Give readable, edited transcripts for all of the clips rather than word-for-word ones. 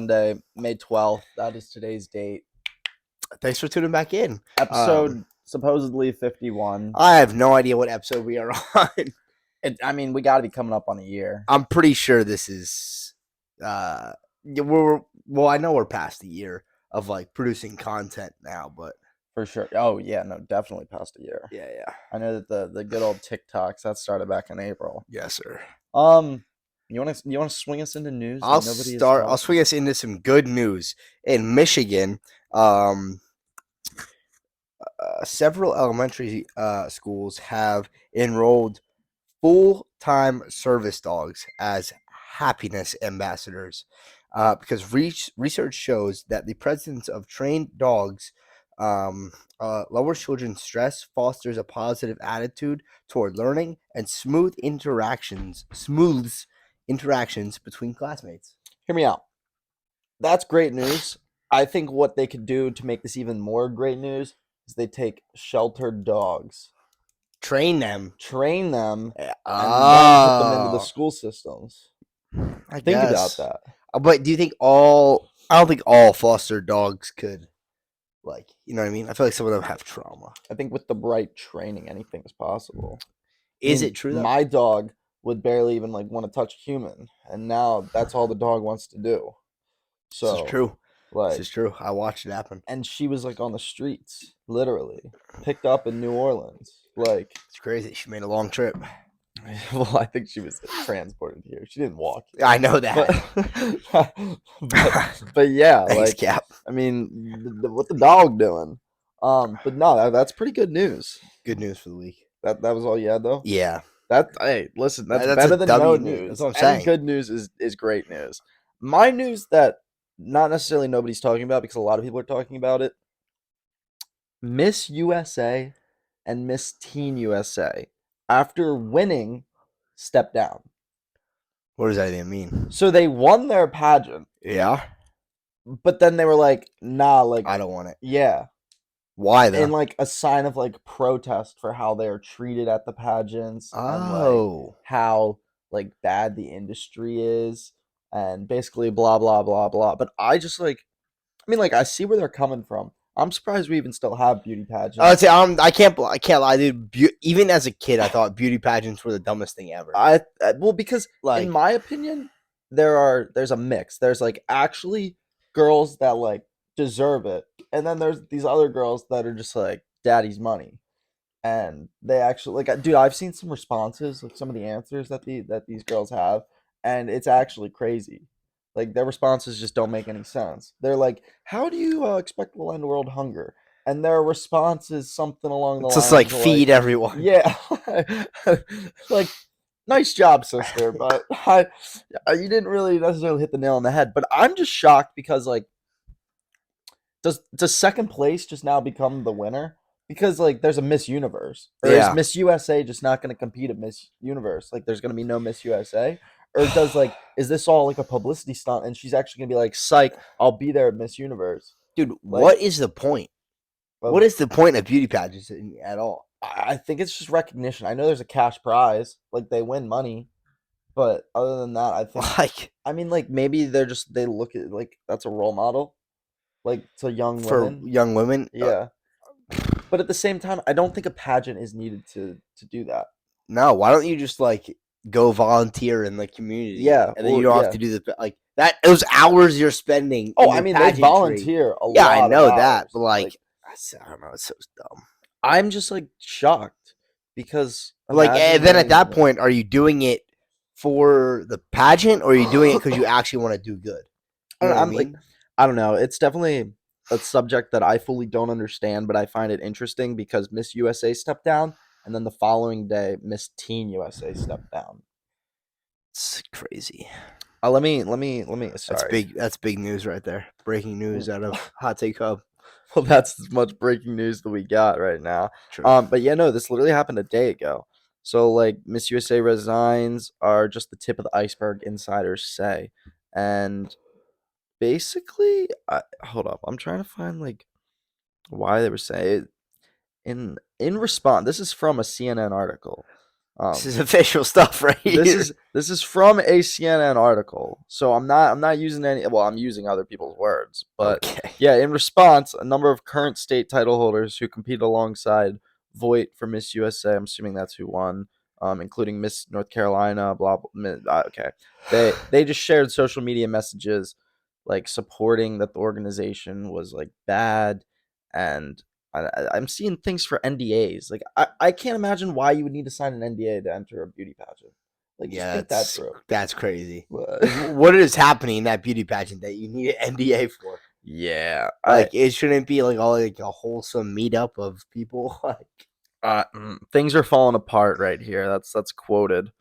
Sunday, May 12th. That is today's date. Thanks for tuning back in. Episode supposedly 51. I have no idea what episode we are on. We got to be coming up on a year. I'm pretty sure this is. I know we're past the year of like producing content now, but For sure. Oh, yeah, no, definitely past a year. yeah. I know that the good old TikToks, that started back in April. Yes, sir. You want to swing us into news? I'll swing us into some good news in Michigan. Several elementary schools have enrolled full-time service dogs as happiness ambassadors because research shows that the presence of trained dogs lowers children's stress, fosters a positive attitude toward learning, and smooths interactions between classmates. Hear me out. That's great news. I think what they could do to make this even more great news is they take sheltered dogs, Train them. train them, and then put them into the Oh, school systems. I Think about guess. that. But do you think all? I don't think all foster dogs could, like, you know what I mean? I feel like some of them have trauma. I think with the right training, anything is possible. Is it true? My dog would barely even want to touch a human, and now that's all the dog wants to do. So This is true. Like, This is true. I watched it happen. and she was on the streets, literally picked up in New Orleans. It's crazy. She made a long trip. Well, I think she was transported here. She didn't walk here. I know that. But yeah, Thanks, Cap. what the dog doing? But no, that's pretty good news. Good news for the week. That was all you had though. Yeah. Hey, listen, that's That's better a than W no news. news. That's what I'm And saying. good news is great news. My news that not necessarily nobody's talking about because a lot of people are talking about it. Miss USA and Miss Teen USA, after winning, stepped down. What does that even mean? So they won their pageant, Yeah. but then they were like, nah, I don't want it. yeah. Why though? And a sign of protest for how they are treated at the pageants and how bad the industry is and basically blah blah blah blah. But I just I see where they're coming from. I'm surprised we even still have beauty pageants. I would say I can't lie, dude. Even as a kid, I thought beauty pageants were the dumbest thing ever. Well, because in my opinion, there's a mix. There's actually girls that deserve it, and then there's these other girls that are just daddy's money, and they actually dude. I've seen some responses, some of the answers that these girls have, and it's actually crazy. Their responses just don't make any sense. They're like, "How do you expect we'll end world hunger?" And their response is something along the It's lines just of feed everyone. yeah, nice job, sister, but you didn't really necessarily hit the nail on the head. But I'm just shocked because does second place just now become the winner? Because there's a Miss Universe, or Yeah. is Miss USA just not going to compete at Miss Universe? There's going to be no Miss USA, or is this all a publicity stunt and she's actually going to be like, psych, I'll be there at Miss Universe? Dude, what is the point? What is the point of beauty pageants at all? I think it's just recognition. I know there's a cash prize, they win money, but other than that, I think maybe they look at that's a role model, to young women. For young women. Yeah, but at the same time, I don't think a pageant is needed to do that. No, why don't you just go volunteer in the community? Yeah, and then you don't have to do that. Those hours you're spending. Oh, in the they pageantry. volunteer a lot. Yeah, I know of that, hours. but I don't know. It's so dumb. I'm just shocked because and then at that point, are you doing it for the pageant or are you doing it because you actually want to do good? You know what I mean? I don't know. It's definitely a subject that I fully don't understand, but I find it interesting because Miss USA stepped down, and then the following day, Miss Teen USA stepped down. It's crazy. Let me. Sorry. That's big news right there. Breaking news out of Hot Take Hub. Well, that's as much breaking news that we got right now. True. But yeah, no, this literally happened a day ago. So Miss USA resigns are just the tip of the iceberg, insiders say, and basically, hold up, I'm trying to find why they were saying in response. This is from a CNN article. This Um, is official stuff right here. this is from a CNN article, so I'm not using any. Well, I'm using other people's words, but Okay. yeah. In response, a number of current state title holders who compete alongside Voight for Miss USA. I'm assuming that's who won, including Miss North Carolina. Blah blah. Okay, they just shared social media messages like supporting that the organization was like bad, and I'm seeing things for NDAs. Like I can't imagine why you would need to sign an NDA to enter a beauty pageant. Like just Yeah, think that through. that's crazy. But- Like, what is happening in that beauty pageant that you need an NDA for? yeah, Like, it shouldn't be like all like a wholesome meetup of people. Like, things are falling apart right here. That's quoted.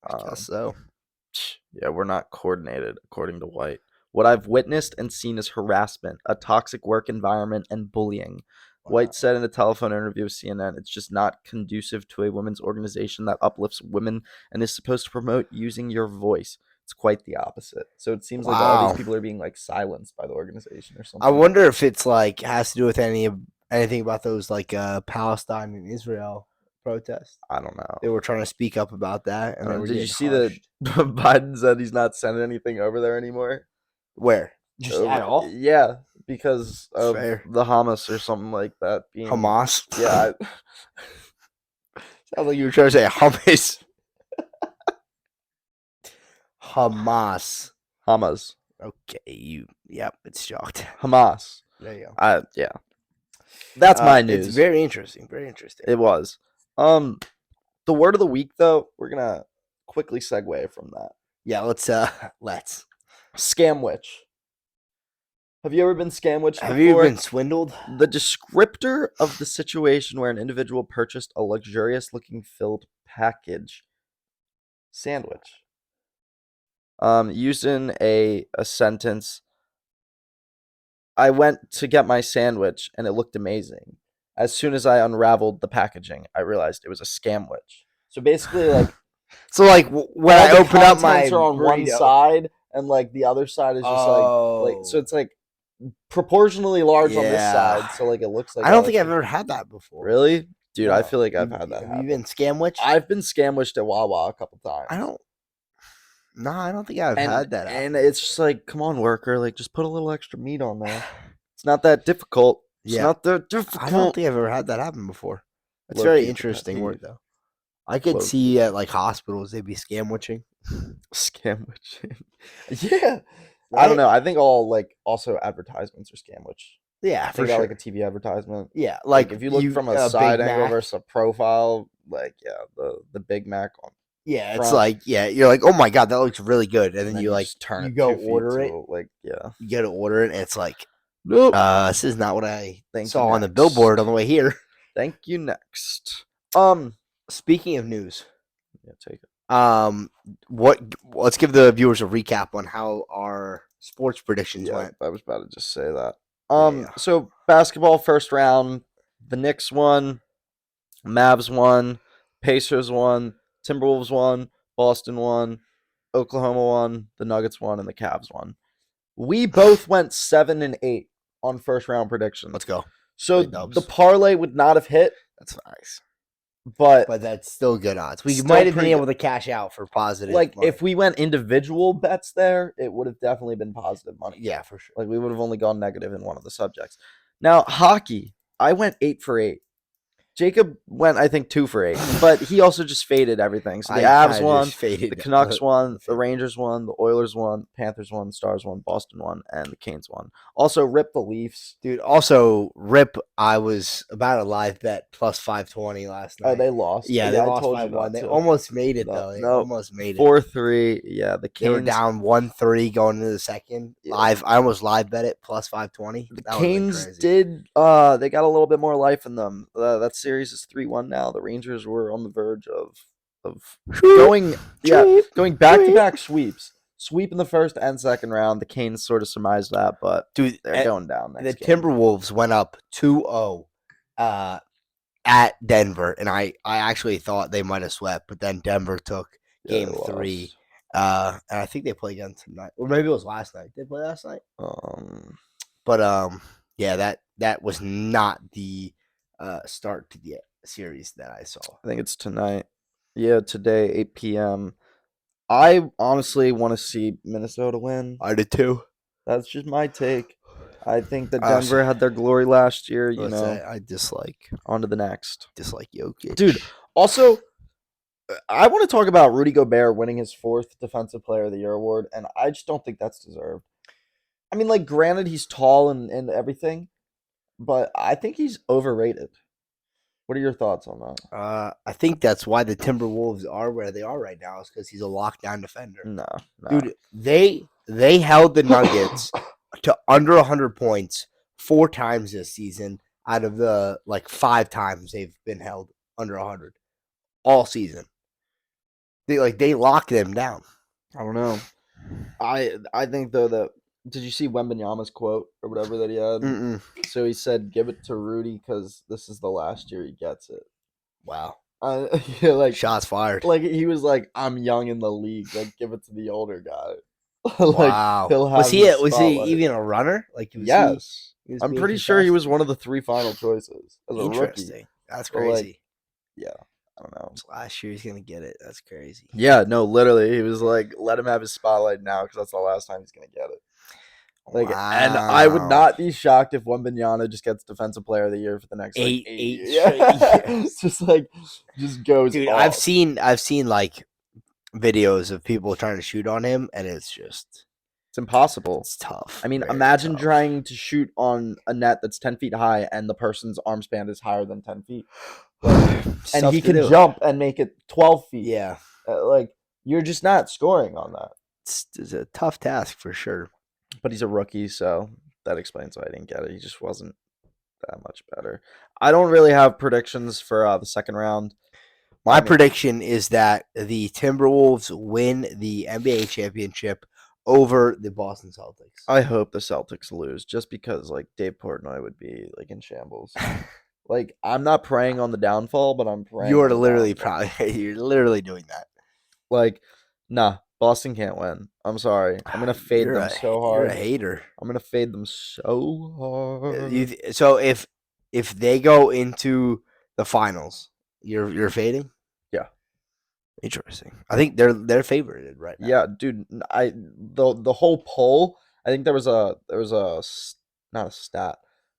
I guess so. Yeah, we're not coordinated, according to White. What I've witnessed and seen is harassment, a toxic work environment, and bullying. Wow. White said in a telephone interview with CNN, it's just not conducive to a women's organization that uplifts women and is supposed to promote using your voice. It's quite the opposite. So it seems like all these Wow. people are being like silenced by the organization or something. I wonder if it's like has to do with anything about those like Palestine and Israel protests. I don't know. They were trying to speak up about that, and they were Did you getting see that hushed. Biden said he's not sending anything over there anymore? Where? Just at all? Yeah, because of Fair. the Hamas or something like that being Hamas? Yeah, Sounds like you were trying to say hummus. Hamas. Hamas. Okay, yep, it's shocked. Hamas. There you go. Yeah. That's my news. It's very interesting. Very interesting. It was. The word of the week though, we're gonna quickly segue from that. Yeah, let's Scamwich. Have you ever been scamwiched Have before? you been swindled? The descriptor of the situation where an individual purchased a luxurious looking filled package sandwich. Used in a sentence. I went to get my sandwich and it looked amazing. As soon as I unraveled the packaging, I realized it was a scamwich. So basically, like, So like when I open up my contents are on one burrito- side and like the other side is just like so it's like proportionally large on this Yeah. side. So like it looks like I don't think I've ever had that before. Really, dude. I No. feel like I've had that. Have you been scamwiched? I've been scamwished at Wawa a couple times. I don't think I've had that. And it's just like, come on, worker, like just put a little extra meat on there. It's not that difficult. It's Yeah. not that difficult. I don't think I've ever had that happen before. It's Low very key, interesting pet word peeve. though. I could Low see at like hospitals they'd be scamwiching. Scamwich. Yeah. I Right? don't know. I think all like also advertisements are scamwich. Yeah, I for think sure. about like a TV advertisement. Yeah, Like if you look from a Big side angle Mac. versus a profile, like the Big Mac on. Yeah, it's front. like you're like, oh my god, that looks really good, and then you like just turn you it go 2 feet order it. to, like You go to order it, and it's like, nope. this is not what I Thank saw you on the next. billboard on the way here. Thank you next. Speaking of news, Yeah, take it. let's give the viewers a recap on how our sports predictions went. I was about to just say that. Yeah. So basketball first round, the Knicks won, Mavs won, Pacers won, Timberwolves won, Boston won, Oklahoma won, the Nuggets won, and the Cavs won. We both went 7-8 on first round predictions. Let's go. So Big dubs. the parlay would not have hit, That's nice, but that's still good odds. We Still might have been pretty able to cash out for positive. like money. if we went individual bets there, it would have definitely been positive money. Yeah, for sure. Like we would have only gone negative in one of the subjects. Now hockey, I went 8 for 8. Jacob went, I think, 2 for 8, but he also just faded everything. So the Avs won, the Canucks won, the Rangers won, the Oilers won, Panthers won, Stars won, Boston won, and the Canes won. Also, rip the Leafs. Dude, also, rip, I was about a live bet plus 520 last night. Oh, they lost. Yeah, they lost told by you 1. not They to. almost made it, No, though. They no. almost made it. 4-3. Yeah, the Canes. They were down 1-3 going into the second. Yeah. I almost live bet it plus 520. The That would've been Canes crazy. did. They got a little bit more life in them. That series is 3-1 now. The Rangers were on the verge of going back-to-back sweeps. Sweep in the first and second round. The Canes sort of surmised that, but Dude, they're going down the next game. Timberwolves went up 2-0 at Denver, and I actually thought they might have swept, but then Denver took Yeah, they game 3. lost. And I think they play again tonight, or maybe it was last night. Did they play last night? But Yeah, that was not the start to the series that I saw. I think it's tonight. Yeah, today 8 p.m. I honestly want to see Minnesota win. I did too. That's just my take. I think that Uh, Denver had their glory last year. let's say I dislike On to the next, Jokic. dude. Also, I want to talk about Rudy Gobert winning his 4th Defensive Player of the Year award, and I just don't think that's deserved. I mean, like, granted, he's tall and everything, but I think he's overrated. What are your thoughts on that? I think that's why the Timberwolves are where they are right now, is because he's a lockdown defender. No, Dude, they held the Nuggets to under 100 points 4 times this season out of the 5 times they've been held under 100 all season. They lock them down. I don't know. I think though that did you see Wembanyama's quote or whatever that he had? Mm-mm. So he said, "Give it to Rudy because this is the last year he gets it." Wow. Yeah, like Shots fired. like he was like, "I'm young in the league. Like, give it to the older guy." Wow. He'll have Was he spotlight. even a runner? Yes. He was I'm being pretty sure he contested? was one of the 3 final choices as a rookie. Interesting. That's Or, like, crazy. Yeah, I don't know. So last year he's gonna get it. That's crazy. Yeah, no, literally, he was like, "Let him have his spotlight now because that's the last time he's gonna get it." And I would not be shocked if Wembanyama just gets Defensive Player of the Year for the next eight years. straight years. just goes. Dude, off. I've seen like videos of people trying to shoot on him, and it's impossible. It's tough. I mean, Very imagine tough. trying to shoot on a net that's 10 feet high and the person's arm span is higher than 10 feet. And he can jump and make it 12 feet. Yeah. You're just not scoring on that. It's a tough task for sure. But he's a rookie, so that explains why I didn't get it. He just wasn't that much better. I don't really have predictions for the second round. My prediction is that the Timberwolves win the NBA championship over the Boston Celtics. I hope the Celtics lose just because Dave Portnoy would be in shambles. I'm not praying on the downfall, but I'm praying. You're literally doing that. Nah, Boston can't win. I'm sorry. I'm gonna fade them so hard. You're a hater. I'm gonna fade them so hard. So if they go into the finals, you're fading? Yeah. Interesting. I think they're favored right now. Yeah, dude. The whole poll. I think there was not a stat,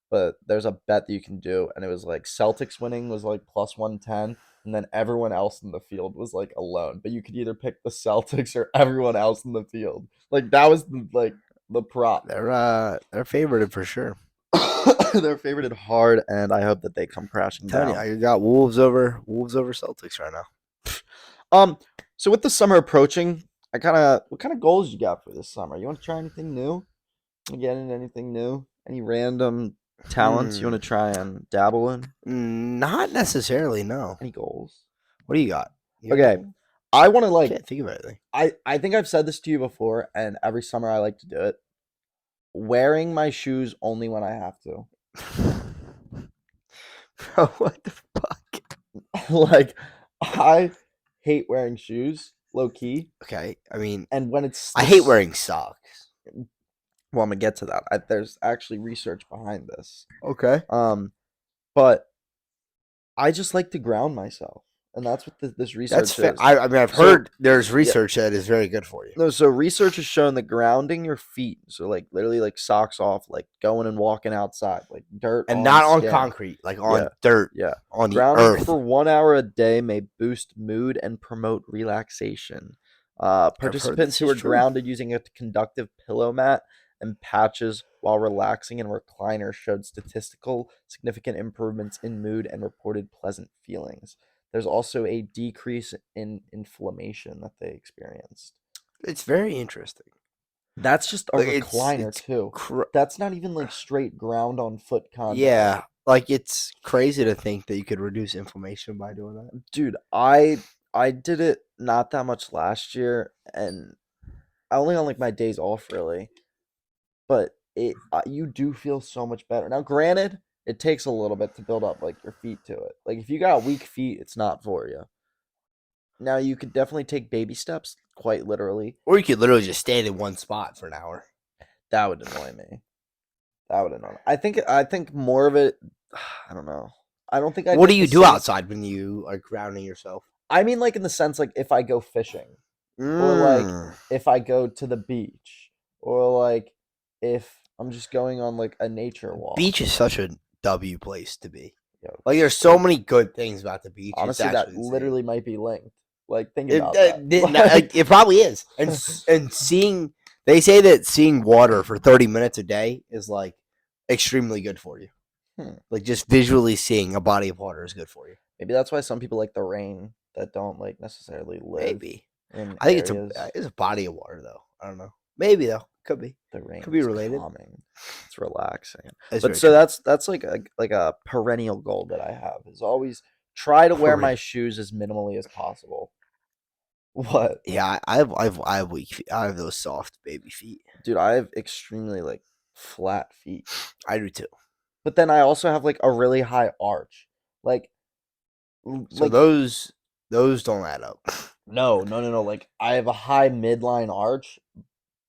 but there's a bet that you can do, and it was Celtics winning was plus 110, and then everyone else in the field was alone. But you could either pick the Celtics or everyone else in the field. That was the prop. They're favored for sure. They're favored hard, and I hope that they come crashing down. You got Wolves over Celtics right now. So with the summer approaching, what kind of goals you got for this summer? You want to try anything new? You get into anything new? Any random talents you want to try and dabble in? Not necessarily, no. Any goals? What do you got? Okay. I want to Can't think about it. I think I've said this to you before, and every summer I like to do it. Wearing my shoes only when I have to. Bro, what the fuck? I hate wearing shoes, low key. Okay, I mean, and when I hate wearing socks. Well, I'm gonna get to that. There's actually research behind this. Okay. But I just like to ground myself, and that's what this research is. I mean, I've heard there's research that is very good for you. No, so research has shown that grounding your feet, so literally socks off, going and walking outside, dirt, and not on concrete, on dirt, on the earth. For 1 hour a day may boost mood and promote relaxation. Participants who are grounded using a conductive pillow mat and patches while relaxing in recliners showed statistical significant improvements in mood and reported pleasant feelings. There's also a decrease in inflammation that they experienced. It's very interesting. That's just a recliner too. That's not even straight ground on foot contact. Yeah, it's crazy to think that you could reduce inflammation by doing that. Dude, I did it not that much last year, and only on my days off really. But you do feel so much better. Now, granted, it takes a little bit to build up your feet to it. If you got weak feet, it's not for you. Now, you could definitely take baby steps, quite literally. Or you could literally just stand in one spot for an hour. That would annoy me. I think more of it, I don't know. I don't think I What do you do outside when you are grounding yourself? I mean, like in the sense, like if I go fishing, or like Mm. if I go to the beach, or like if I'm just going on like a nature walk. Beach is such a W place to be. Yo, Like, there's so so many good things about the beach. It's honestly, that actually insane. literally might be linked. Like, think It, about that. Like, it probably is. And seeing, they say that seeing water for 30 minutes a day is like extremely good for you. hmm, Like, just visually seeing a body of water is good for you. maybe that's why some people like the rain that don't like necessarily live Maybe. in I think areas. it's a body of water though. I don't know. Maybe though. Could be. The rain Could be is related. calming. It's relaxing. That's But very so true. that's like a perennial goal that I have is always try to wear my shoes as minimally as possible. What? Yeah, I have weak feet. I have those soft baby feet. Dude, I have extremely like flat feet. I do too. But then I also have like a really high arch. Like So like those don't add up. no. Like I have a high midline arch,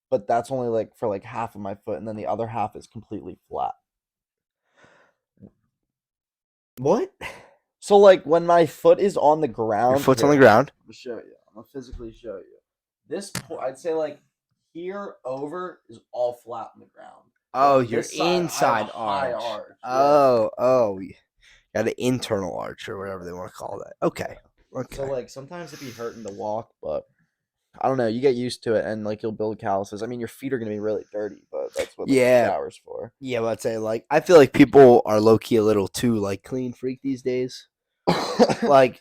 but that's only like for like half of my foot and then the other half is completely flat. What? So like when my foot is on the Your ground, foot's on here, the ground. I'm gonna show you. I'm gonna physically show you. I'd say like here over is all flat on the ground. But Oh, on your this side, I have a inside high arch. arch. Yeah. Oh, you got an internal arch or whatever they want to call that. Okay. So Okay. like sometimes it'd be hurting to walk, but I don't know. You get used to it, and like you'll build calluses. I mean, your feet are gonna be really dirty, but that's what like the Yeah. shower's for. Yeah, but I'd say like I feel like people are low key a little too like clean freak these days. Like,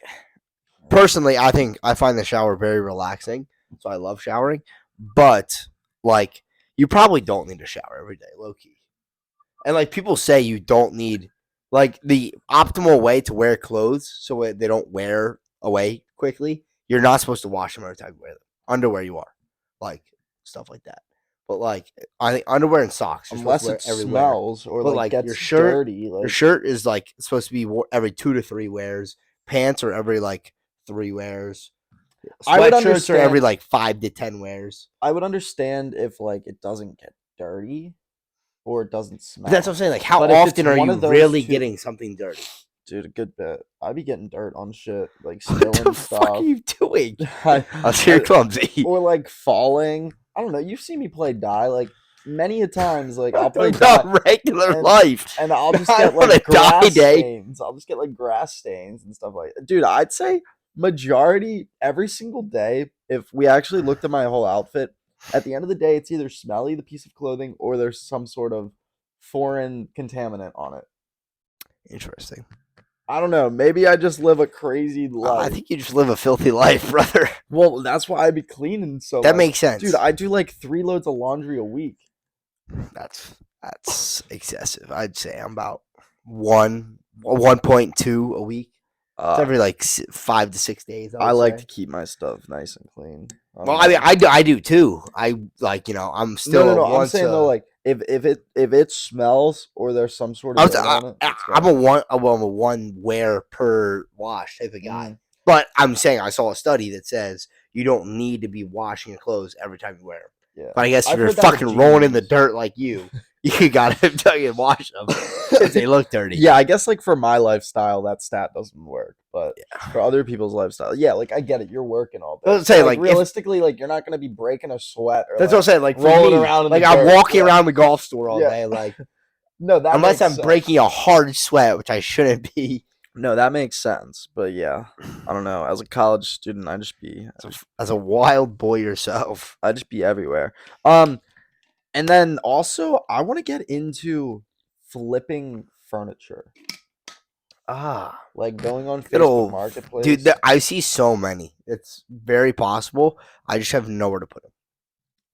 personally, I find the shower very relaxing, so I love showering. But like, you probably don't need to shower every day, low key. And like people say, you don't need like the optimal way to wear clothes so they don't wear away quickly. You're not supposed to wash them every time you wear them. Underwear, you are, like stuff like that. But like, I think underwear and socks you're supposed to Unless wear it everywhere. smells or But like like gets dirty, your like shirt is like supposed to be every 2 to 3 wears. Pants are every like 3 wears. I would Sweatshirts are every understand. like 5 to 10 wears. I would understand if like it doesn't get dirty or it doesn't But that's what smell. I'm saying. Like, how But if it's often are one you of those really two, getting something dirty? dude, a good bit. I'd be getting dirt on shit, like What the spilling fuck are stuff. you doing? I, I'm sure you're clumsy. or like falling. I don't know. You've seen me play die like many a times. Like I'll I'm play talking die about regular and life. I'll just get Not on a like die grass day. stains. I'll just get like grass stains and stuff like that. Dude, I'd say majority every single day, if we actually looked at my whole outfit, at the end of the day, it's either smelly, the piece of clothing, or there's some sort of foreign contaminant on it. Interesting. I don't know. Maybe I just live a crazy I life. think you just live a filthy life, brother. Well, that's why I be cleaning so That much. makes sense. Dude, I do like 3 loads of laundry a week. That's excessive. I'd say I'm about 1.2 a week. It's Uh, every like 5 to 6 days. I I would like say. to keep my stuff nice and clean. I Well, don't I mean, know. I do too. I like I'm No, still no, a no. I'm once saying though, like if it smells or there's some sort of dirt on it, it's I'm a gone. one wear per wash type of guy. Mm, But I'm saying I saw a study that says you don't need to be washing your clothes every time you wear them. yeah, But I guess if I've you're heard that with fucking rolling in the jeans. dirt like you gotta fucking wash them because they look dirty. Yeah, I guess like for my lifestyle, that stat doesn't work, but Yeah. for other people's lifestyle, yeah, like I get it. You're working all I day. was saying, So, like like, if realistically, like you're not gonna be breaking a sweat or that's what I'm like saying, like for rolling me, around in like the I'm dirt. walking Yeah, around the golf store all yeah. day, like No, that unless makes I'm sense. breaking a hard sweat, which I shouldn't be. No, that makes sense. But yeah, I don't know. As a college student, As a wild boy yourself. I just be everywhere. And then also I want to get into flipping furniture, Ah, like going on good Facebook old dude. Marketplace. I see so many. It's very possible. I just have nowhere to put them.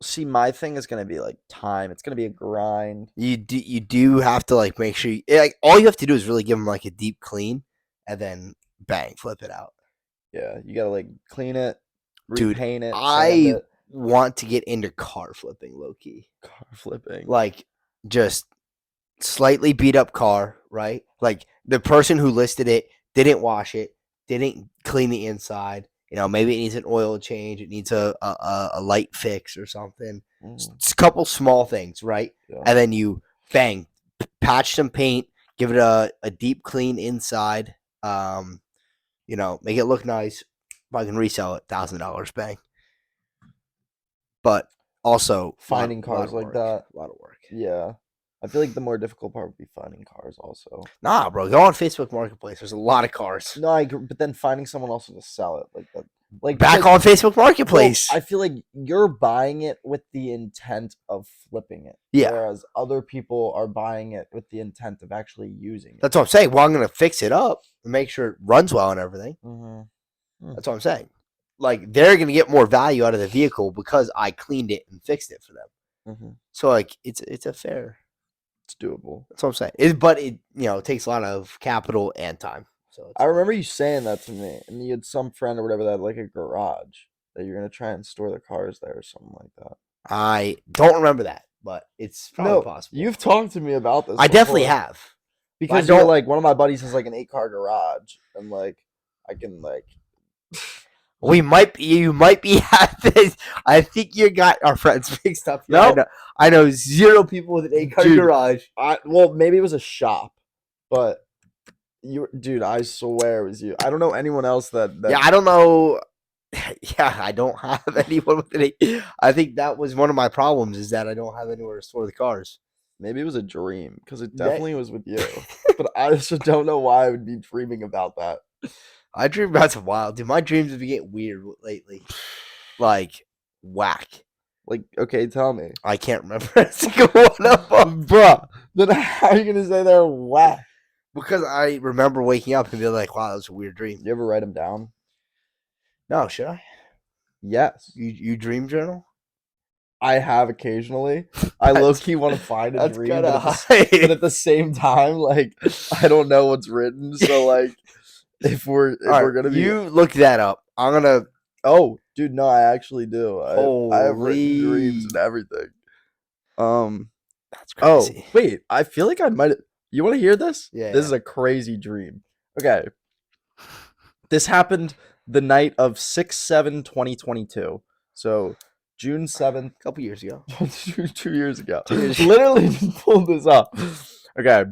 See, my thing is gonna be like time. It's gonna be a grind. You do have to like make sure like all you have to do is really give them like a deep clean, and then bang, flip it out, Yeah, you gotta like clean it, dude. repaint it, sand I it. want to get into car flipping, low key. Car flipping. Like just slightly beat up car, right? Like the person who listed it didn't wash it, didn't clean the inside. Maybe it needs an oil change, it needs a light fix or something. It's a couple small things, right? Yeah. And then you bang, patch some paint, give it a deep clean inside. Make it look nice. If I can resell it, $1,000 bang. But also Finding cars like that. A lot of work. Yeah. I feel like the more difficult part would be finding cars also. Nah, bro. Go on Facebook Marketplace. There's a lot of cars. No, but then finding someone else to sell it like that. Like Back on Facebook Marketplace. Well, I feel like you're buying it with the intent of flipping it. Yeah. Whereas other people are buying it with the intent of actually using it. That's what I'm saying. Well, I'm going to fix it up and make sure it runs well and everything. Mm-hmm. That's what I'm saying. Like, they're going to get more value out of the vehicle because I cleaned it and fixed it for them. Mm-hmm. So, like, it's a fair. It's doable. That's what I'm saying. But it takes a lot of capital and time. So I remember you saying that to me, and you had some friend or whatever that had like a garage that you're gonna try and store the cars there or something like that. I don't remember that, but it's probably possible. You've talked to me about this. I definitely have. Because you're like, one of my buddies has like an 8-car garage, and like I can like. You might be at this. I think you got our friends mixed up. No, I know 0 people with an 8-car garage. Well, maybe it was a shop, but dude, I swear it was you. I don't know anyone else that. Yeah, I don't know. Yeah, I don't have anyone with an 8. I think that was one of my problems is that I don't have anywhere to store the cars. Maybe it was a dream because it definitely was with you, but I just don't know why I would be dreaming about that. I dream about some wild, dude. My dreams have been getting weird lately, like whack. Like, okay, tell me. I can't remember a single one of them, bro. Then how are you gonna say they're whack? Because I remember waking up and being like, "Wow, that was a weird dream." You ever write them down? No, should I? Yes. You dream journal? I have occasionally. I low-key want to find a dream, but at the same time, like I don't know what's written. So like, if we're gonna be, you look that up. I'm gonna. Oh, dude, no, I actually do. I have written dreams and everything. That's crazy. Oh, wait, I feel like I might. You want to hear this? Yeah. This is a crazy dream. Okay. This happened the night of 6/7/2022. So June 7th. A couple years ago. 2 years ago. Literally just pulled this up. Okay.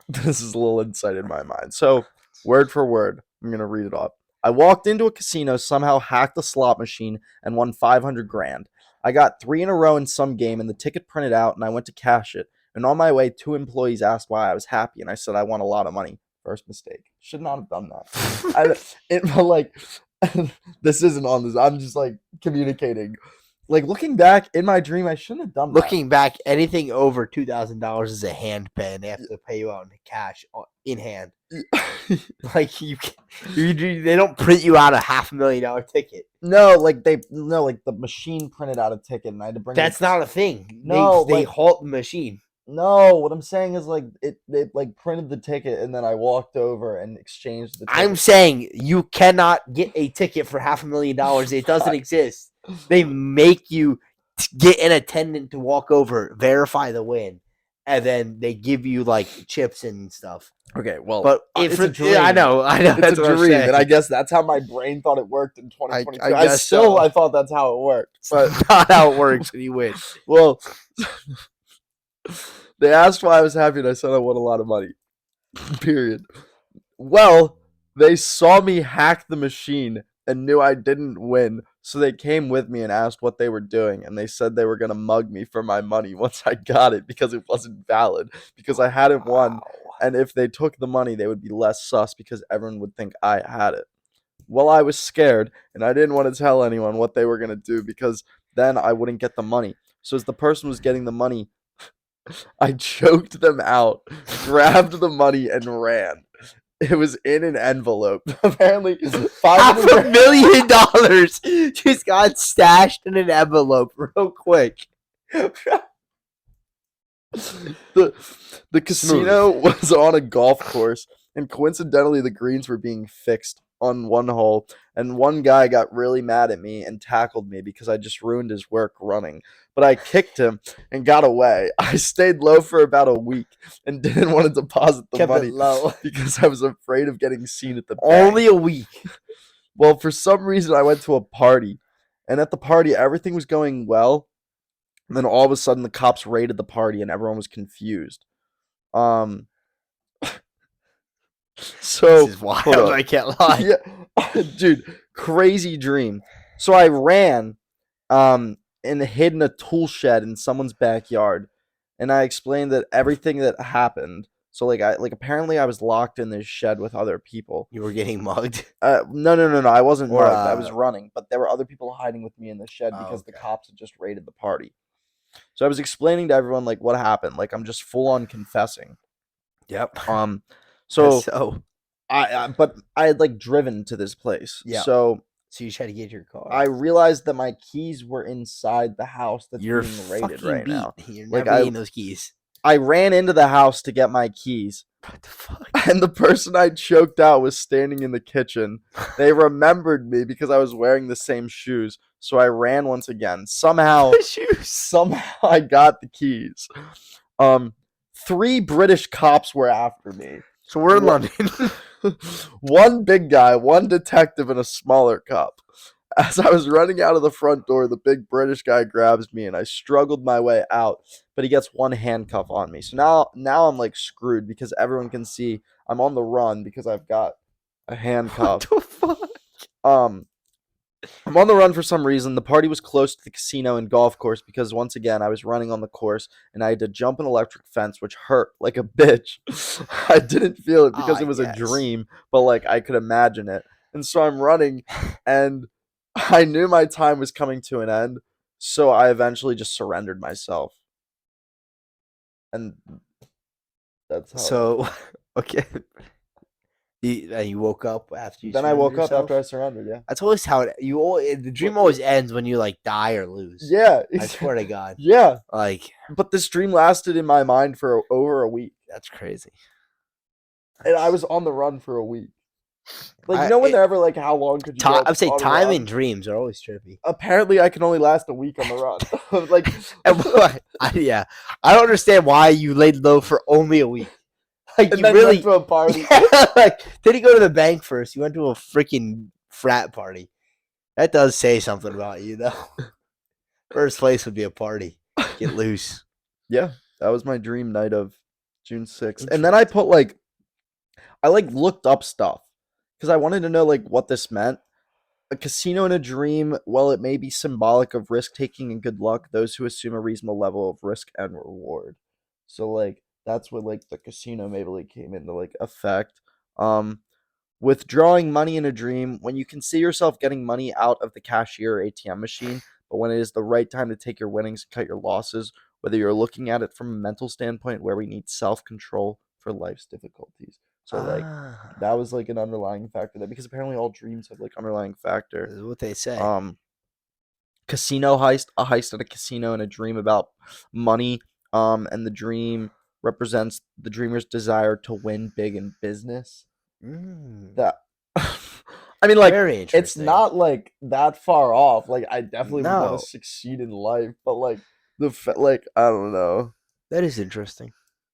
This is a little insight in my mind. So, word for word, I'm going to read it off. I walked into a casino, somehow hacked the slot machine, and won 500 grand. I got 3 in a row in some game, and the ticket printed out, and I went to cash it. And on my way, 2 employees asked why I was happy, and I said I won a lot of money. First mistake. Should not have done that. This isn't on this. I'm just like communicating. Like looking back in my dream, I shouldn't have done that. Looking back, anything over $2,000 is a hand pay, and they have to pay you out in cash in hand. Like they don't print you out a $500,000 ticket. No, like the machine printed out a ticket, and I had to bring. That's not a thing. No, they halt the machine. No, what I'm saying is like it like printed the ticket, and then I walked over and exchanged the ticket. I'm saying you cannot get a ticket for $500,000. It doesn't exist. They make you get an attendant to walk over, verify the win, and then they give you like chips and stuff. Okay, well, but it's a dream. I know. It's a dream, and I guess that's how my brain thought it worked in 2022. I thought that's how it worked, but not how it works when you win. Well, they asked why I was happy, and I said I won a lot of money. Period. Well, they saw me hack the machine and knew I didn't win, so they came with me and asked what they were doing, and they said they were going to mug me for my money once I got it because it wasn't valid, because I hadn't won, and if they took the money, they would be less sus because everyone would think I had it. Well, I was scared, and I didn't want to tell anyone what they were going to do because then I wouldn't get the money. So as the person was getting the money, I choked them out, grabbed the money, and ran. It was in an envelope. Apparently, $500,000 just got stashed in an envelope real quick. The casino was on a golf course, and coincidentally, the greens were being fixed on one hole, and one guy got really mad at me and tackled me because I just ruined his work running. But I kicked him and got away. I stayed low for about a week and didn't want to deposit the money low because I was afraid of getting seen at the bank. Only a week. Well, for some reason, I went to a party, and at the party, everything was going well. And then all of a sudden, the cops raided the party, and everyone was confused. So this is wild. I can't lie. Yeah, dude. Crazy dream. So I ran and hid in a tool shed in someone's backyard. And I explained that everything that happened. So apparently I was locked in this shed with other people. You were getting mugged. No. I wasn't Or, mugged. I was running, but there were other people hiding with me in the shed because the okay. cops had just raided the party. So I was explaining to everyone like what happened. Like I'm just full on confessing. Yep. So So but I had like driven to this place. Yeah. So you tried to get your car. I realized that my keys were inside the house that's You're being raided fucking right beat. now. You're Like never getting those keys. I ran into the house to get my keys. What the fuck? And the person I choked out was standing in the kitchen. They remembered me because I was wearing the same shoes. So I ran once again. Somehow I got the keys. 3 British cops were after me. So we're in London. One big guy, one detective, and a smaller cop. As I was running out of the front door, the big British guy grabs me and I struggled my way out, but he gets one handcuff on me. So now I'm like screwed because everyone can see I'm on the run because I've got a handcuff. What the fuck? I'm on the run for some reason. The party was close to the casino and golf course because once again I was running on the course and I had to jump an electric fence, which hurt like a bitch. I didn't feel it because it was a dream, but like I could imagine it. And so I'm running and I knew my time was coming to an end, so I eventually just surrendered myself. And that's how. So, okay. You woke up after you. Then I woke yourself? up after I surrendered. Yeah. That's always how the dream always ends when you like die or lose. Yeah. I swear to God. Yeah. Like, but this dream lasted in my mind for over a week. That's crazy. And I was on the run for a week. Like, when they're ever like, how long could you go? I would say time and dreams are always trippy. Apparently, I can only last a week on the run. Like, yeah, I don't understand why you laid low for only a week. Like, and you then really went to a party. Yeah, like, did he go to the bank first? You went to a freaking frat party. That does say something about you, though. First place would be a party. Get loose. Yeah, that was my dream night of June 6th. And then I put I looked up stuff because I wanted to know what this meant. A casino in a dream, while it may be symbolic of risk taking and good luck, those who assume a reasonable level of risk and reward. So that's what the casino maybe came into effect. Withdrawing money in a dream, when you can see yourself getting money out of the cashier or ATM machine, but when it is the right time to take your winnings and cut your losses, whether you're looking at it from a mental standpoint where we need self-control for life's difficulties. So that was an underlying factor there because apparently all dreams have underlying factor. This is what they say. Casino heist, a heist at a casino in a dream about money. And the dream represents the dreamer's desire to win big in business. That I mean, Very it's not that far off. I definitely want to succeed in life, but I don't know. That is interesting.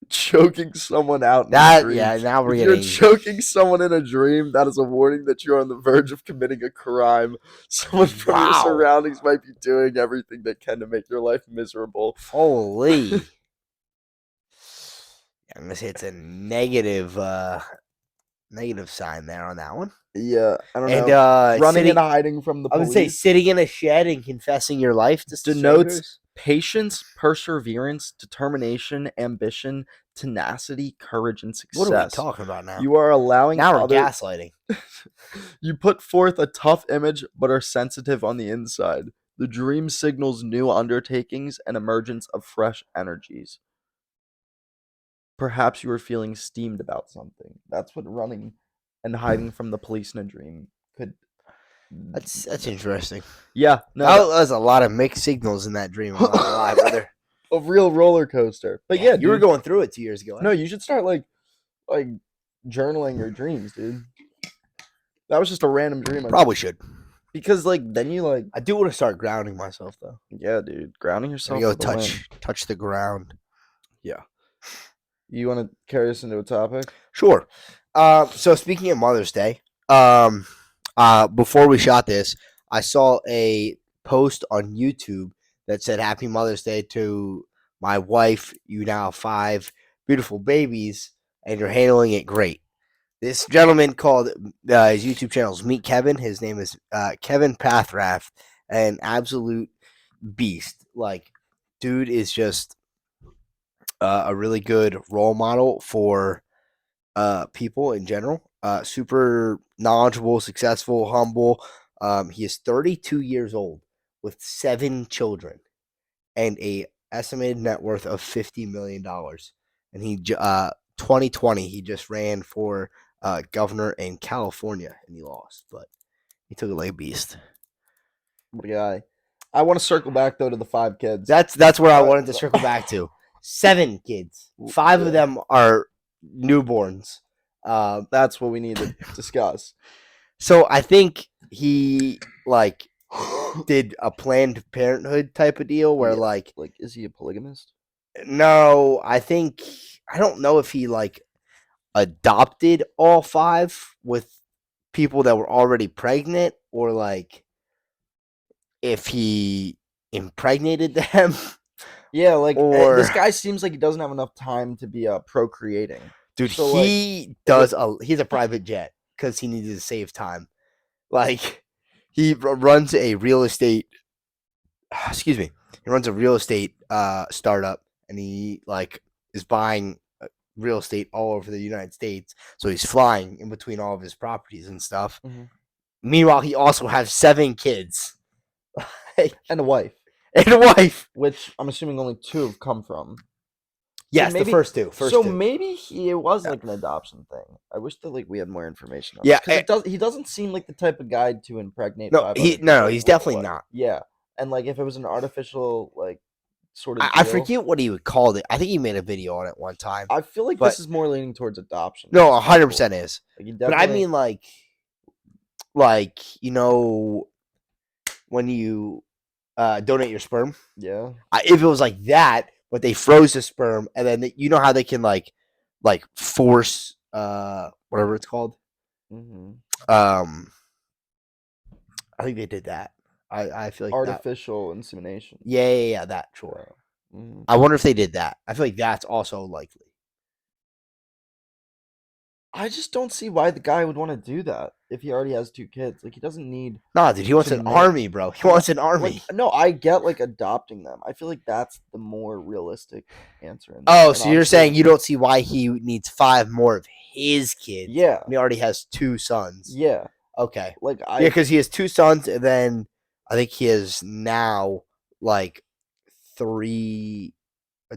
Choking someone out in a dream. Yeah, now we're If you're choking someone in a dream, that is a warning that you're on the verge of committing a crime. Someone from your surroundings might be doing everything they can to make your life miserable. Holy. I'm gonna say it's a negative sign there on that one. Yeah, I don't know. Running and hiding from the police. I would say sitting in a shed and confessing your life to denotes patience, perseverance, determination, ambition, tenacity, courage, and success. What are we talking about now? You are allowing now we're gaslighting. You put forth a tough image, but are sensitive on the inside. The dream signals new undertakings and emergence of fresh energies. Perhaps you are feeling steamed about something. That's what running and hiding from the police in a dream could. That's interesting. Yeah, no, there's a lot of mixed signals in that dream. I'm not gonna lie, brother. A real roller coaster. But yeah, you were going through it 2 years ago. No, you should start journaling your dreams, dude. That was just a random dream. Probably should. Because then you I do want to start grounding myself though. Yeah, dude, grounding yourself. Go touch the ground. Yeah. You want to carry us into a topic? Sure. So speaking of Mother's Day, before we shot this, I saw a post on YouTube that said Happy Mother's Day to my wife. You now have 5 beautiful babies and you're handling it great. This gentleman called his YouTube channel is Meet Kevin. His name is Kevin Pathrath, an absolute beast. Like, dude is just a really good role model for people in general. Super knowledgeable, successful, humble. He is 32 years old with 7 children and a estimated net worth of $50 million. And 2020 he just ran for governor in California and he lost, but he took it like a beast. What a guy. I want to circle back though to the 5 kids. That's where I wanted to circle back to. 7 kids. 5 of them are newborns. That's what we need to discuss. So I think he like did a Planned Parenthood type of deal where like is he a polygamist? No, I don't know if he like adopted all 5 with people that were already pregnant or like if he impregnated them. Yeah, like this guy seems like he doesn't have enough time to be procreating. Dude, so, he's a private jet because he needed to save time. Like he runs a real estate. Excuse me. He runs a real estate startup, and he like is buying real estate all over the United States. So he's flying in between all of his properties and stuff. Mm-hmm. Meanwhile, he also has 7 kids and a wife. Which I'm assuming only 2 have come from. Yes, so maybe, the first 2. Maybe it was like an adoption thing. I wish that like we had more information on because he doesn't seem like the type of guy to impregnate. No, he's definitely not. Yeah, and like if it was an artificial like sort of I forget what he would call it. I think he made a video on it one time. I feel like this is more leaning towards adoption. No, 100% is. Like, but I mean like you know when you donate your sperm. Yeah. If it was like that, but they froze the sperm, and then you know how they can like force whatever it's called. Mm-hmm. I think they did that. I feel like artificial insemination. Yeah, that sure. Mm-hmm. I wonder if they did that. I feel like that's also likely. I just don't see why the guy would want to do that if he already has 2 kids. Like he doesn't need. Nah, dude, he wants an army, bro. He wants an army. Like, no, I get like adopting them. I feel like that's the more realistic answer. So you're saying you don't see why he needs 5 more of his kids? Yeah, and he already has 2 sons. Yeah. Okay. Like because he has 2 sons, and then I think he has now like 3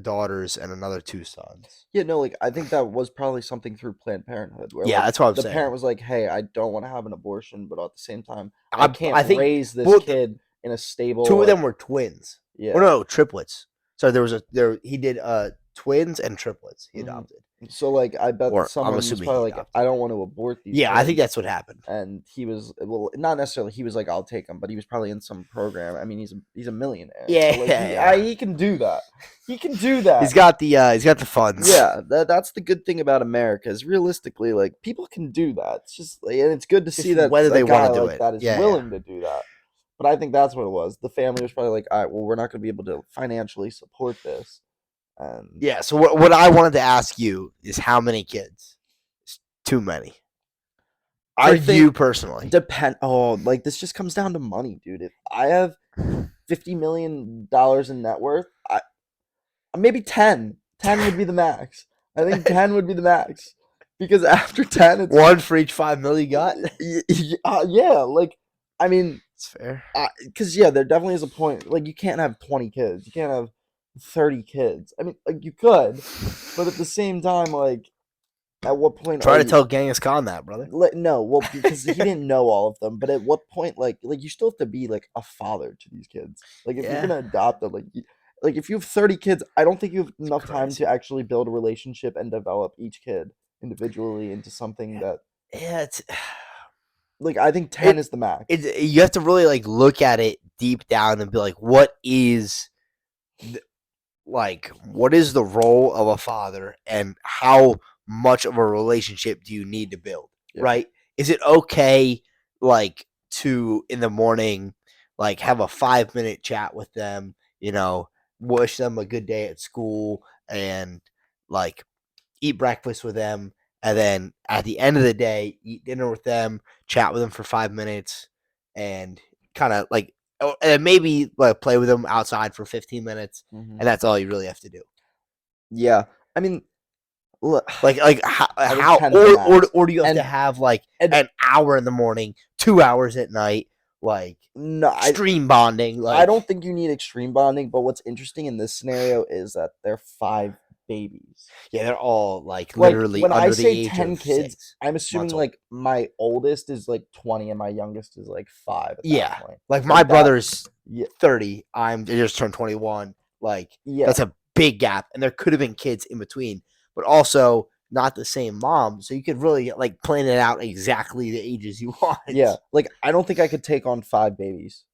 daughters and another 2 sons. Yeah, no, like I think that was probably something through Planned Parenthood. Where, that's what I'm saying. The parent was like, "Hey, I don't want to have an abortion, but at the same time, I can't raise this kid in a stable." 2 of them were twins. Yeah. Or no, triplets. So he did twins and triplets. He adopted. So like I bet someone was probably like, I don't want to abort these. Yeah, I think that's what happened. And he was not necessarily. He was like, I'll take them, but he was probably in some program. I mean, he's a millionaire. Yeah, so he can do that. He can do that. He's got the funds. Yeah, that's the good thing about America is realistically, like people can do that. It's just and it's good to see that whether they want to do it that is willing to do that. But I think that's what it was. The family was probably like, all right, well, we're not going to be able to financially support this. So what I wanted to ask you is how many kids? It's too many. For you personally? Like this just comes down to money, dude. If I have $50 million in net worth, maybe 10. 10 would be the max. I think 10 would be the max. Because after 10, it's 1 for each 5 million you got? Yeah, like I mean, it's fair. Because there definitely is a point. Like you can't have 20 kids. You can't have 30 kids. I mean, like you could, but at the same time, like at what point? Try to tell Genghis Khan that, brother. No, well, because he didn't know all of them. But at what point, like you still have to be like a father to these kids. Like if you're gonna adopt them, like if you have 30 kids, I don't think you have enough time to actually build a relationship and develop each kid individually into something that. Yeah, it's like I think 10 is the max. You have to really like look at it deep down and be like, what is the role of a father and how much of a relationship do you need to build, right? Is it okay, like, to, in the morning, like, have a 5-minute chat with them, wish them a good day at school and, like, eat breakfast with them and then at the end of the day, eat dinner with them, chat with them for 5 minutes, and kind of like, and maybe like play with them outside for 15 minutes, and that's all you really have to do. Yeah, I mean, look, Like I think how 10's the max. or do you have to And have like an hour in the morning, 2 hours at night, like no, extreme bonding? I Like, don't think you need extreme bonding. But what's interesting in this scenario is that they're 5 babies. yeah, they're all like Like literally when I under the say age 10 of kids, 6 I'm months assuming old. like my oldest is like 20 and my youngest is like 5 at that Yeah, point. like my That, brother's yeah, 30. I just turned 21. Like yeah, that's a big gap, and there could have been kids in between, but also not the same mom, so you could really like plan it out exactly the ages you want. yeah. Like I don't think I could take on 5 babies.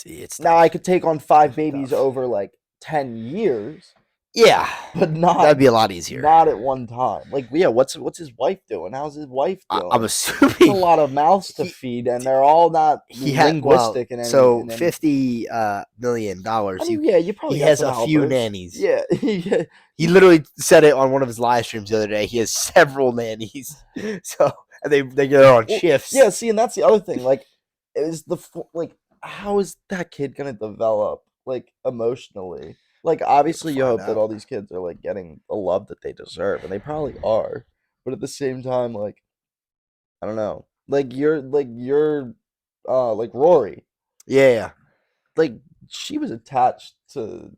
It's Now I tough. could take on 5 It's babies tough. over like 10 years, Yeah, but not that'd be a lot easier. not at one time. Like, yeah, what's his wife doing? How's his wife I'm doing? It's a assuming lot of mouths to he feed, and they're all not he had linguistic in any so in any. $50 million. I mean, yeah, you probably He got has some a few helpers. nannies. Yeah, yeah, He literally said it on one of his live streams the other day. He has several nannies, so and they get on well, shifts. yeah. See, and that's the other thing. Like, is like how is that kid gonna develop like emotionally? Like, We'll obviously, you find hope that out. all these kids are like getting the love that they deserve, and they probably are. But at the same time, like, I don't know. Like Rory. Yeah. Like she was attached to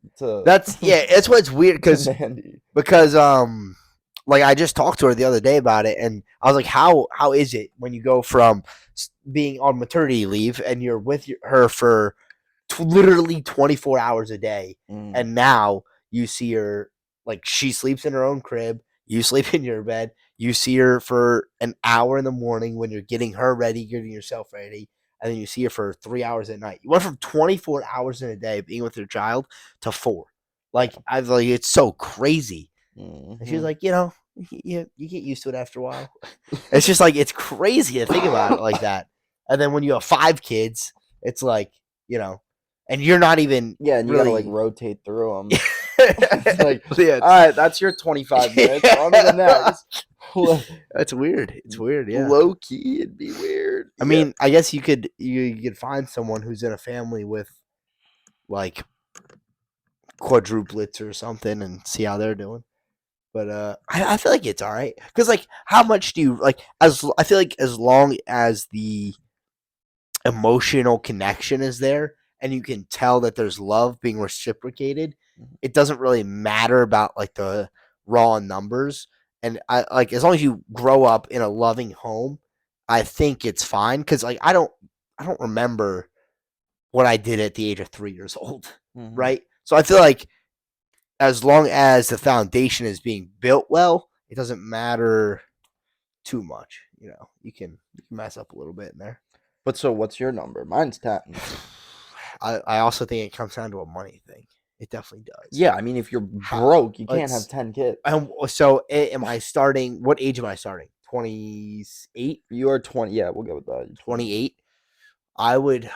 That's That's what's weird to Mandy. because like I just talked to her the other day about it, and I was like, how is it when you go from being on maternity leave and you're with her for literally 24 hours a day, Mm, and now you see her like she sleeps in her own crib, you sleep in your bed, you see her for an hour in the morning when you're getting her ready, getting yourself ready, and then you see her for 3 hours at night. You went from 24 hours in a day being with your child to 4. Like yeah. I was like, it's so crazy. And she was Hmm. like, you get used to it after a while. It's just like it's crazy to think about it like that. And then when you have 5 kids, it's like, you know, and you're not even Yeah, and you gotta like really. rotate through them. It's Yeah, like, all right, that's your 25 minutes. On to the next. that's weird. It's weird, yeah. Low key, it'd be weird. I Yeah. mean, I guess you could find someone who's in a family with like quadruplets or something and see how they're doing. But I feel like it's all right because like how much do you like? As I feel like as long as the emotional connection is there and you can tell that there's love being reciprocated, Mhm. it doesn't really matter about like the raw numbers. And I like as long as you grow up in a loving home, I think it's fine because like I don't remember what I did at the age of 3 years old, Mhm. right? So I feel like as long as the foundation is being built well, it doesn't matter too much. You can mess up a little bit in there. But so, what's your number? Mine's 10. I also think it comes down to a money thing. It definitely does. Yeah, I mean, if you're How, broke, you can't have it's 10 kids. so am I starting? What age am I starting? 28. You are 20. Yeah, we'll go with that. You're 28. I would.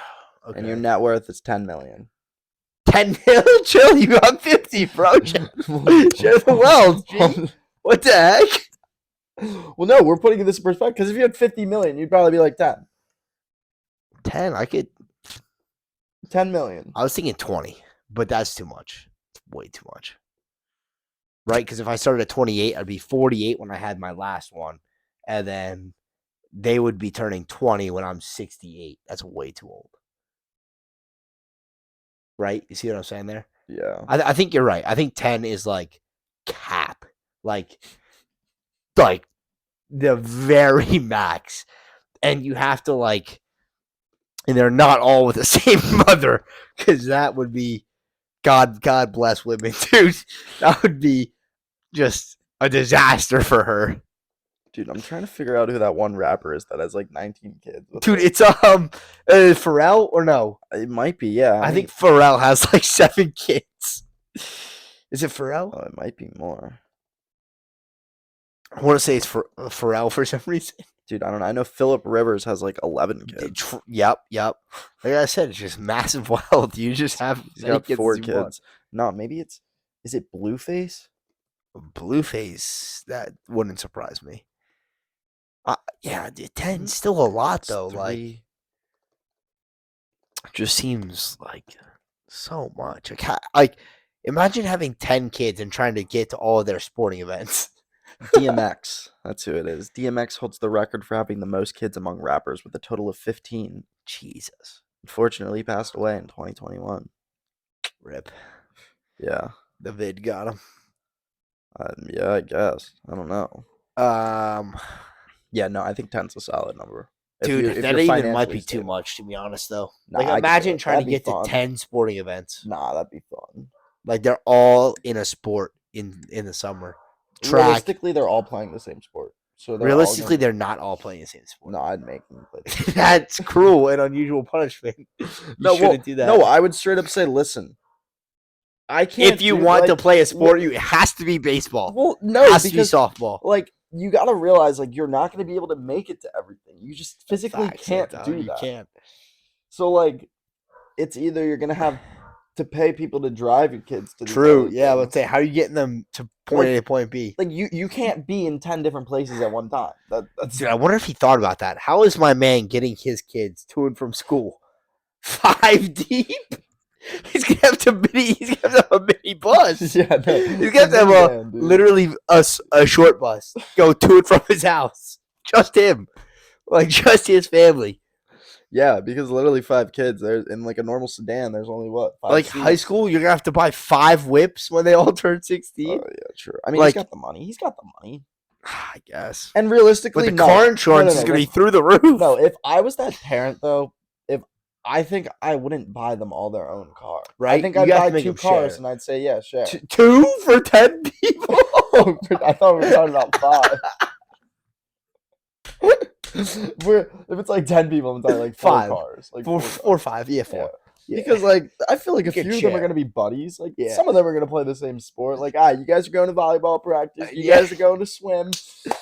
And your Okay. net worth is 10 million. 10 mil? Chill. You got 50, bro. Share the wealth. G. What the heck? Well, no, we're putting this in perspective because if you had 50 million, you'd probably be like 10. 10. 10 million. I was thinking 20, but that's too much. It's way too much. Right? Because if I started at 28, I'd be 48 when I had my last one. And then they would be turning 20 when I'm 68. That's way too old. Right? You see what I'm saying there? Yeah. I think you're right. I think 10 is like cap. Like the very max. And you have to and they're not all with the same mother. Because that would be God bless women, dude. That would be just a disaster for her. Dude, I'm trying to figure out who that one rapper is that has like 19 kids. Dude, it's Pharrell or no? It might be, yeah. I think Pharrell has like 7 kids. Is it Pharrell? Oh, it might be more. I want to say it's Pharrell for some reason. Dude, I don't know. I know Philip Rivers has like 11 kids. Yep. Like I said, it's just massive wealth. You just have He's got 4 you want. kids. No, maybe is it Blueface? Blueface, that wouldn't surprise me. Yeah, 10's still a lot That's though. Like, 3. it just seems like so much. Like, imagine having 10 kids and trying to get to all of their sporting events. DMX. That's who it is. DMX holds the record for having the most kids among rappers with a total of 15. Jesus, Unfortunately, he passed away in 2021. rip. Yeah. The vid got him. Yeah, I guess. I don't know. Um, Yeah, no, I think 10's a solid number. Dude, If that you're even might be financially too stable. much, to be honest, though. Nah, Like, I could do imagine it. trying to That'd be get to fun. 10 sporting events. Nah, that'd be fun. Like, they're all in a sport in the summer. Track. Realistically, they're all playing the same sport. So Realistically, they're not all playing the same sport. No, I'd make them play the same sport. That's cruel and unusual punishment. You shouldn't do that. No, I would straight up say, listen, I can't. If you want to play a sport, it has to be baseball. Well, no, it has to be softball. Like, you got to realize, like, you're not going to be able to make it to everything. You just physically can't do that. You can't. So, like, it's either you're going to have to pay people to drive your kids to. True. Yeah, let's say, how are you getting them to point A to point B? Like, you can't be in 10 different places at one time. That's. Dude, I wonder if he thought about that. How is my man getting his kids to and from school? 5 deep? He's gonna have a mini bus. Yeah, no, he's gonna have literally a short bus go to and from his house. Just him, like just his family. Yeah, because literally 5 kids. There's in like a normal sedan. There's only what 5 like seats. High school. You're gonna have to buy 5 whips when they all turn 16. Oh yeah, true. I mean, like, he's got the money. He's got the money. I guess. And realistically, but the car insurance is gonna be through the roof. No, if I was that parent though, I think I wouldn't buy them all their own car. Right? I think I'd buy 2 cars, and I'd say, yeah, share. 2 for 10 people? I thought we were talking about 5. If it's like 10 people, I'm talking like 4 cars. Like 4 or 5. Yeah, 4. Yeah. Because, like, I feel like a few of them are going to be buddies. Like, some of them are going to play the same sport. Like, you guys are going to volleyball practice. You guys are going to swim.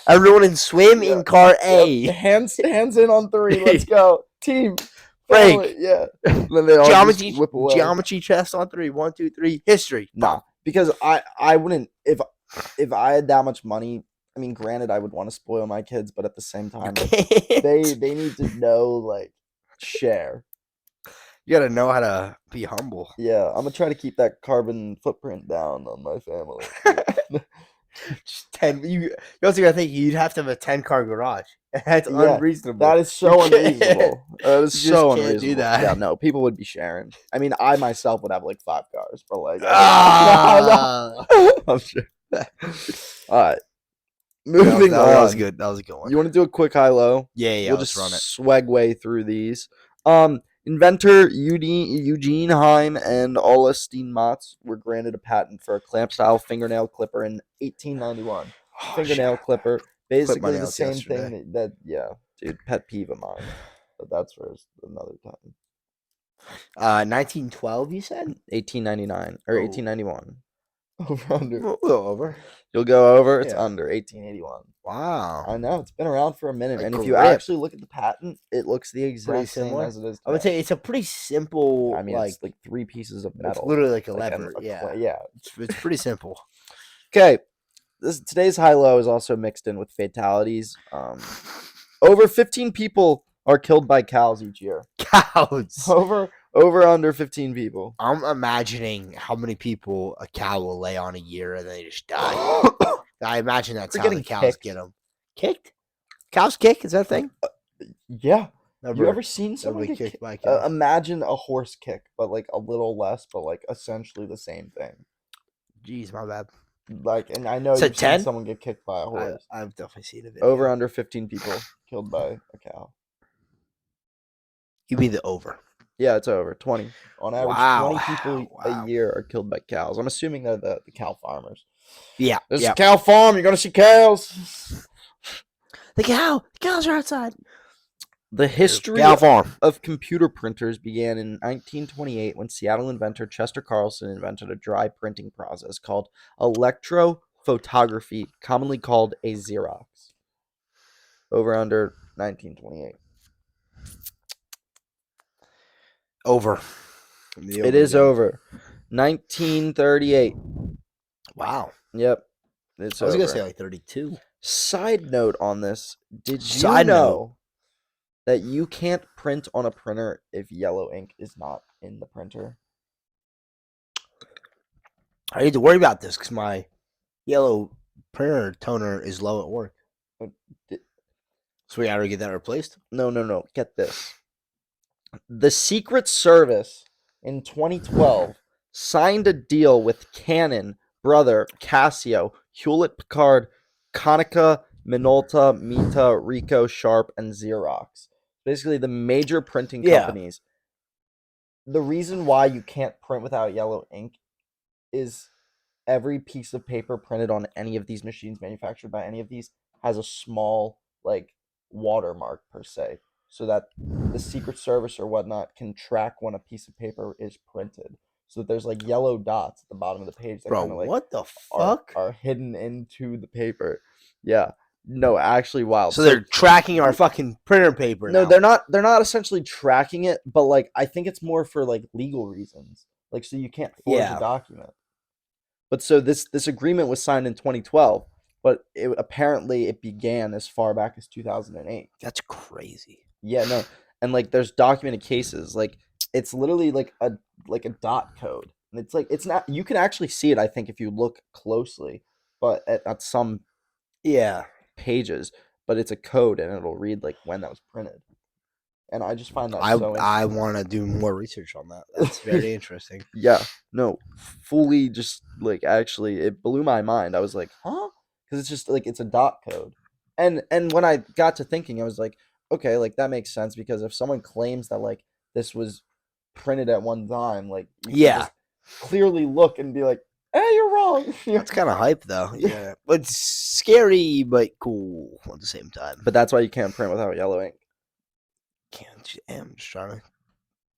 Everyone in swim in car A. Yep. Hands in on 3. Let's go. Team. Break. Yeah. Then they all geometry chess on 3. 1, 2, 3. History. Nah. Because I wouldn't, if I had that much money, I mean, granted, I would want to spoil my kids, but at the same time, like, they need to know, like, share. You got to know how to be humble. Yeah, I'm going to try to keep that carbon footprint down on my family. Just 10. You also got to think you'd have to have a 10-car garage. That's unreasonable. That is so unreasonable. That is so unreasonable. Can't do that. Yeah, no, people would be sharing. I mean, I myself would have like 5 cars, but like, I'm sure. All right. Moving on. That was good. That was a good one. You want to do a quick high-low? Yeah. We'll just run it. Swag way through these. Inventor Eugene Heim and Ola Steenmatz were granted a patent for a clamp-style fingernail clipper in 1891. Fingernail clipper, basically the same thing that dude, pet peeve of mine. But that's for another time. 1912, you said? 1899 or 1891. Over under. A little over. You'll go over. It's under 1881. Wow. I know it's been around for a minute, like, and if you actually look at the patent, it looks the exact same as it is today. I would say it's a pretty simple. I mean, it's like 3 pieces of metal. It's literally like a lever. Yeah. It's pretty simple. Okay, today's high-low is also mixed in with fatalities. Over 15 people are killed by cows each year. Cows. Over under 15 people. I'm imagining how many people a cow will lay on a year and they just die. I imagine that's how the cows get them. Kicked? Cows kick? Is that a thing? Yeah. You ever seen someone get kicked by a cow? Imagine a horse kick, but like a little less, but like essentially the same thing. Jeez, my bad. Like, and I know you've seen someone get kicked by a horse. I've definitely seen a video. Over under 15 people killed by a cow. You mean the over? Yeah, it's over 20. On average, 20 people a year are killed by cows. I'm assuming they're the cow farmers. Yeah. This is a cow farm. You're going to see cows. The cows are outside. The history of computer printers began in 1928 when Seattle inventor Chester Carlson invented a dry printing process called electrophotography, commonly called a Xerox. Over under 1928. Over. It is over. 1938. Wow. Yep. It's I was gonna over. say like 32. Side note on this: did you Side know note. that you can't print on a printer if yellow ink is not in the printer? I need to worry about this because my yellow printer toner is low at work. So we gotta get that replaced. No. Get this. The Secret Service in 2012 signed a deal with Canon, Brother, Casio, Hewlett Packard, Konica, Minolta, Mita, Ricoh, Sharp, and Xerox. Basically, the major printing companies. The reason why you can't print without yellow ink is every piece of paper printed on any of these machines manufactured by any of these has a small like watermark per se, so that the Secret Service or whatnot can track when a piece of paper is printed, so that there's like yellow dots at the bottom of the page that Bro, kind of like what the are fuck? are hidden into the paper. Yeah, no, actually wild. So they're tracking our fucking printer paper no, now. they're not essentially tracking it, but like I think it's more for like legal reasons, like so you can't forge a document. But so this agreement was signed in 2012, but apparently it began as far back as 2008. That's crazy. Yeah, no, and like there's documented cases, like it's literally like a dot code, and it's like it's not. You can actually see it, I think, if you look closely, but at some pages, but it's a code, and it'll read like when that was printed. And I just find that so I interesting. want to do more research on that. That's very interesting. Yeah, no, fully just like actually it blew my mind. I was like, huh? Because it's just like it's a dot code. And when I got to thinking, I was like, okay, like that makes sense because if someone claims that like this was printed at one time, like you can just clearly look and be like, hey, you're wrong. That's kind of hype though. Yeah. But it's scary but cool at the same time. But that's why you can't print without yellow ink. I'm just trying to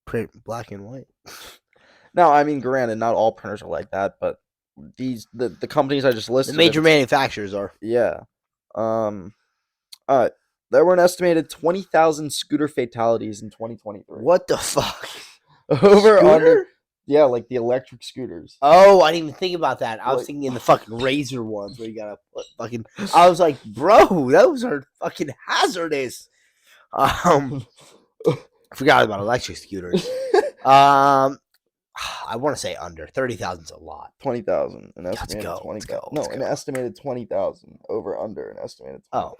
print black and white. Now, I mean, granted, not all printers are like that, but the companies I just listed, the major manufacturers are. Yeah. There were an estimated 20,000 scooter fatalities in 2023. What the fuck? Over under, yeah, like the electric scooters. Oh, I didn't even think about that. I was thinking in the fucking razor ones where you gotta put fucking. I was like, bro, those are fucking hazardous. I forgot about electric scooters. I want to say under 30,000 is a lot. 20,000, an estimated 20,000. No, an estimated 20,000. Over under an estimated 20,000. Oh,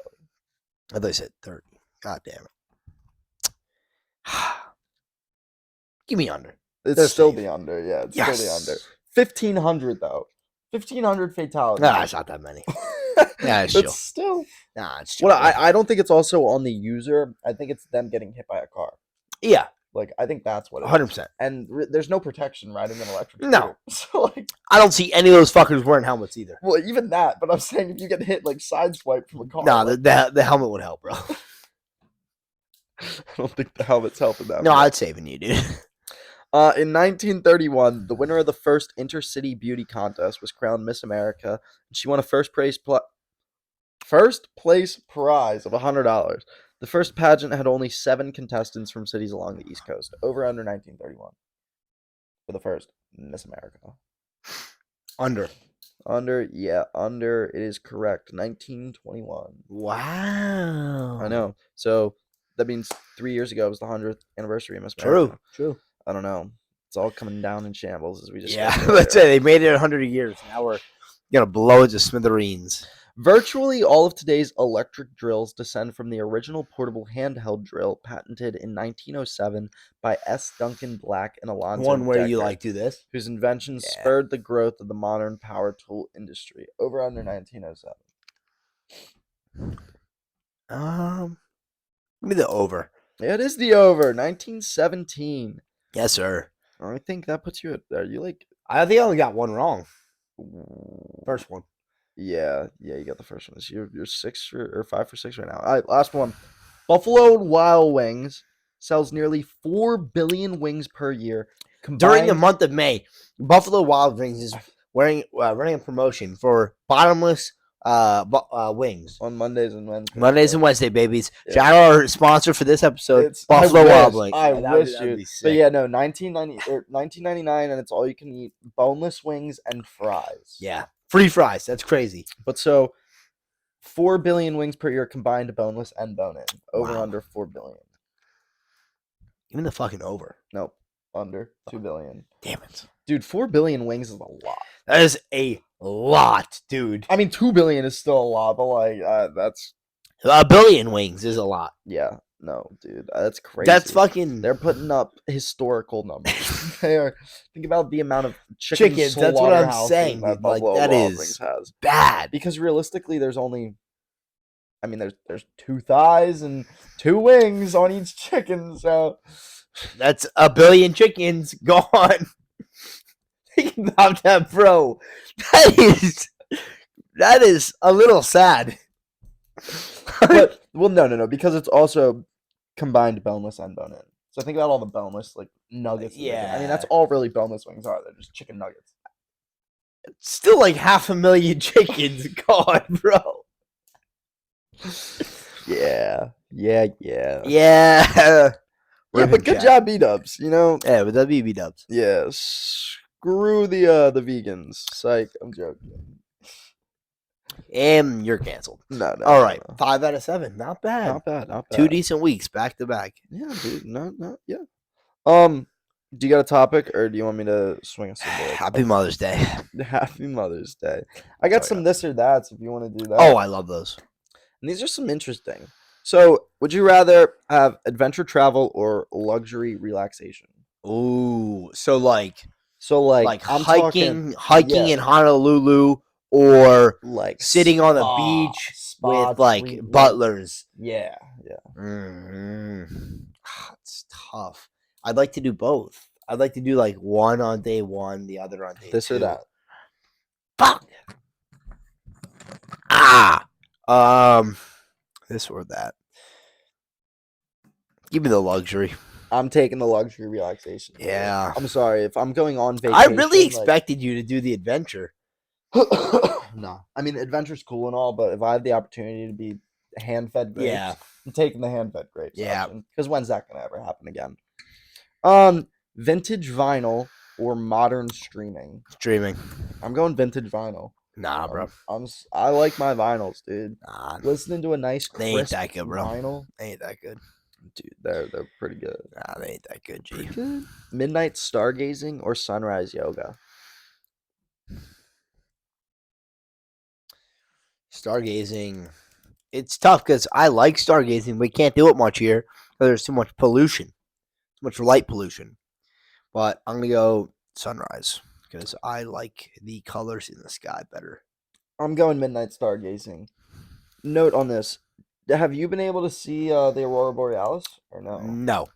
I thought you said 30. God damn it. Give me under. It's still the under. Yeah, it's still the under. 1,500 though. 1,500 fatalities. Nah, it's not that many. Yeah, it's chill. Still. Nah, it's chill. Well, I don't think it's also on the user. I think it's them getting hit by a car. Yeah. Like, I think that's what it 100%. Is. And there's no protection riding an electric scooter. No. So, like, I don't see any of those fuckers wearing helmets either. Well, even that. But I'm saying if you get hit, like, sideswiped from a car. Nah, like, the helmet would help, bro. I don't think the helmet's helping that. No, I'd saving you, dude. In 1931, the winner of the first intercity beauty contest was crowned Miss America, and she won a first place prize of $100. The first pageant had only 7 contestants from cities along the East Coast. Over under 1931 for the first Miss America. Under. Yeah, under. It is correct. 1921. Wow. I know. So that means 3 years ago was the 100th anniversary of Miss America. True. I don't know. It's all coming down in shambles as we just. Yeah, let's say they made it 100 years. Now we're gonna blow it to smithereens. Virtually all of today's electric drills descend from the original portable handheld drill patented in 1907 by S. Duncan Black and Alonzo One where Decker, you like do this, whose inventions spurred the growth of the modern power tool industry. Over under 1907. Give me the over. It is the over. 1917. Yes, sir. I think that puts you at. Are you like? I think I only got one wrong. First one. Yeah, you got the first one. So you're 6 or 5 for 6 right now. All right, last one. Buffalo Wild Wings sells nearly 4 billion wings per year. During the month of May, Buffalo Wild Wings is running a promotion for bottomless wings on Mondays and Wednesdays. Mondays and Wednesday, babies. Yeah. Shout out our sponsor for this episode, it's Buffalo Wild Wings. I wish, dude. But yeah, no, 1999, and it's all you can eat. Boneless wings and fries. Yeah. Free fries. That's crazy. But so 4 billion wings per year combined, boneless and bone-in. Over Wow. under 4 billion. Even the fucking over. Nope. Under 2 billion. Damn it. Dude, 4 billion wings is a lot. That is a lot, dude. I mean, 2 billion is still a lot, but like that's A billion wings is a lot. yeah. No, dude, that's crazy. That's fucking. They're putting up historical numbers. They are. Think about the amount of Chickens. That's what I'm saying, that dude. Like Buffalo that Wild is Wings has. bad. Because realistically, there's only. I mean, there's 2 thighs and 2 wings on each chicken, so That's a billion chickens gone. Think about that, bro. That is a little sad. but well, no, because it's also combined boneless and bone-in. So think about all the boneless like nuggets. Yeah. I mean that's all really boneless wings are. They're just chicken nuggets. Still like 500,000 chickens gone, bro. Yeah. Yeah. Yeah, but good job, B-dubs. You know. Yeah, but that'd be B-dubs. Yeah. Screw the vegans. Psych. I'm joking. And you're canceled. No. All right, no. 5 out of 7. Not bad. Not bad. 2 decent weeks back to back. Yeah, dude. No. Yeah. Do you got a topic, or do you want me to swing us? Happy Mother's Day. Happy Mother's Day. I got some this or that's if you want to do that. Oh, I love those. And these are some interesting. So, would you rather have adventure travel or luxury relaxation? Ooh, so like I'm hiking yeah. in Honolulu, or like sitting on the beach with like butlers. Yeah. It's tough. I'd like to do both. I'd like to do like one on day one, the other on day this two. or that. Fuck. This or that. Give me the luxury. I'm taking the luxury relaxation. Yeah. I'm sorry if I'm going on vacation. I really expected you to do the adventure. No, I mean adventure's cool and all, but if I have the opportunity to be hand-fed grapes, I'm taking the hand-fed grapes. Yeah. Because when's that gonna ever happen again? Vintage vinyl or modern streaming? Streaming. I'm going vintage vinyl. Nah, bro. I like my vinyls, dude. Nah, Listening to a nice they ain't that good, bro. vinyl. They ain't that good. Dude, they're pretty good. Nah, they ain't that good, G. Pretty good. Midnight stargazing or sunrise yoga? Stargazing. It's tough because I like stargazing, but we can't do it much here because there's too much pollution, too much light pollution. But I'm gonna go sunrise because I like the colors in the sky better. I'm going midnight stargazing. Note on this: have you been able to see the aurora borealis or no? No,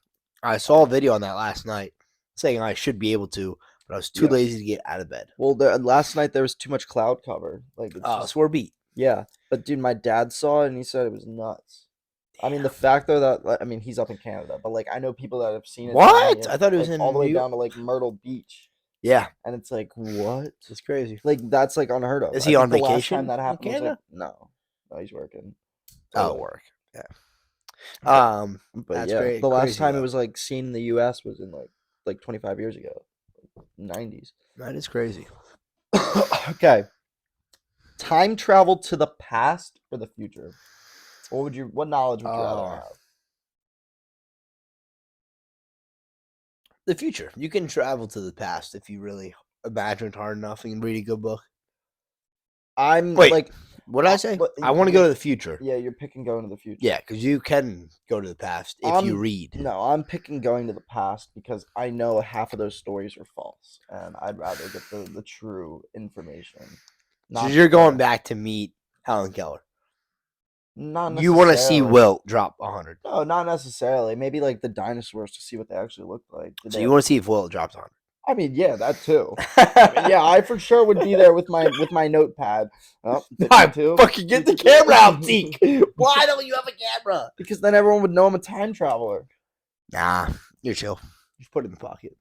I saw a video on that last night saying I should be able to, but I was too lazy to get out of bed. Well, last night there was too much cloud cover. Like, so we're beat. Yeah, but dude, my dad saw it and he said it was nuts. Damn. I mean, the fact though that he's up in Canada, but like I know people that have seen it. What? I thought it was like, all the way down to like Myrtle Beach. Yeah, and it's like what? It's crazy. Like that's like unheard of. Is he on vacation? The last time that happened, in Canada? Like, no, he's working. Oh, work. Yeah. But that's yeah, great. The last time it was like seen in the U.S. was in like 25 years ago, 90s. That is crazy. Okay. Time travel to the past or the future? What knowledge would you rather have? The future. You can travel to the past if you really imagined hard enough and read a good book. Wait, what did I say? I want to go to the future. Yeah, you're picking going to the future. Yeah, because you can go to the past if you read. No, I'm picking going to the past because I know half of those stories are false, and I'd rather get the true information. So you're going back to meet Helen Keller. Not necessarily. You want to see Wilt drop 100. No, not necessarily. Maybe like the dinosaurs to see what they actually look like. So you want to see if Wilt drops 100? I mean, yeah, that too. Yeah, I for sure would be there with my notepad. Oh, fucking get the camera out, Zeke. Why don't you have a camera? Because then everyone would know I'm a time traveler. Nah, you're chill. Just put it in the pocket.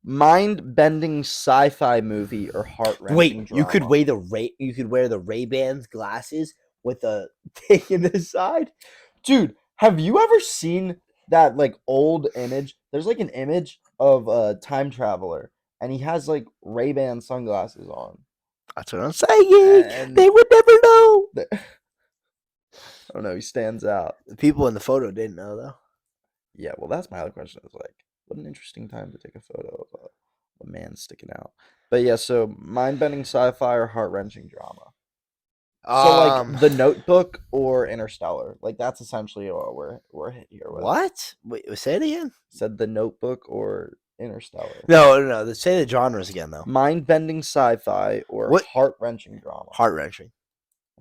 Mind-bending sci-fi movie or heart-wrenching drama? You could wear the Ray-Bans glasses with a thing in the side. Dude, have you ever seen that like old image? There's like an image of a time traveler, and he has like Ray-Ban sunglasses on. That's what I'm saying. And they would never know. I don't know. He stands out. The people in the photo didn't know though. Yeah, well, that's my other question. Is like, what an interesting time to take a photo of a man sticking out. But yeah, so mind-bending sci-fi or heart-wrenching drama. So like The Notebook or Interstellar, like that's essentially what we're hit here with. What? Wait, say it again. Said The Notebook or Interstellar. No. Say the genres again though. Mind-bending sci-fi or What? heart-wrenching drama. Heart-wrenching.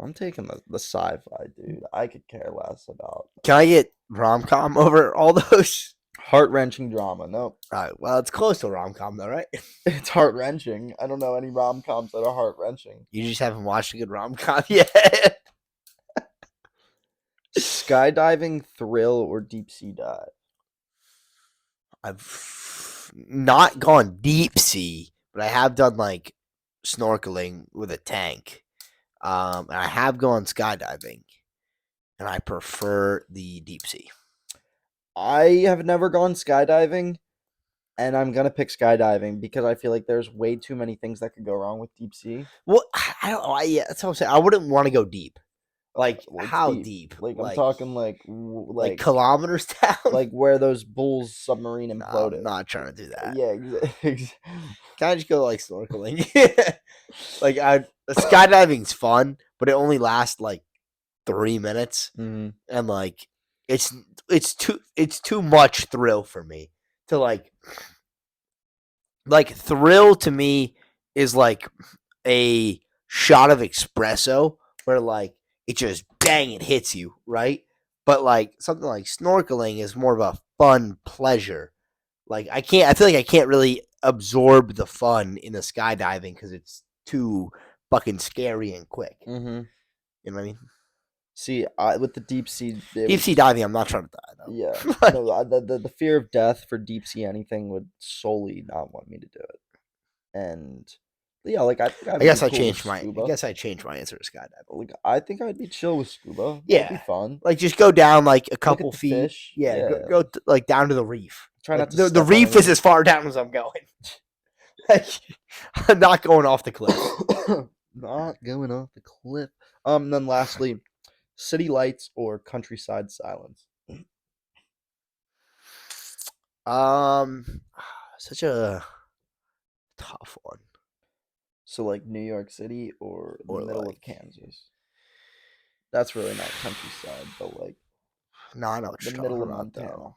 I'm taking the sci-fi, dude. I could care less about. Can I get rom-com over all those? Heart-wrenching drama. Nope. All right. Well, it's close to rom-com though, right? It's heart-wrenching. I don't know any rom-coms that are heart-wrenching. You just haven't watched a good rom-com yet. Skydiving, thrill, or deep sea dive? I've not gone deep sea, but I have done like snorkeling with a tank. And I have gone skydiving, and I prefer the deep sea. I have never gone skydiving, and I'm gonna pick skydiving because I feel like there's way too many things that could go wrong with deep sea. Well, I don't know. Yeah, that's what I'm saying. I wouldn't want to go deep. Like What's how deep? Like I'm talking like kilometers down. Like where those Bulls submarine imploded. I'm not trying to do that. Yeah, Can I just go like snorkeling? Like skydiving's fun, but it only lasts like 3 minutes, and like it's too much thrill for me to like thrill to me is like a shot of espresso where like it just bang, it hits you, right? But like something like snorkeling is more of a fun pleasure. Like I feel like I can't really absorb the fun in the skydiving because it's too fucking scary and quick. You know what I mean? See, with the deep sea diving, I'm not trying to die though. Yeah, no, the fear of death for deep sea anything would solely not want me to do it. And yeah, like I guess I changed my answer to skydiving. Like I think I'd be chill with scuba. Yeah, it'd be fun. Like just go down like a couple feet. Fish. Yeah. Go like down to the reef. Try like, not to. The reef is as far down as I'm going. Like, I'm not going off the cliff. Not going off the cliff. Then lastly, city lights or countryside silence. Such a tough one. So like New York City or the middle of Kansas. That's really not countryside, but like no, I know what the middle of Montana.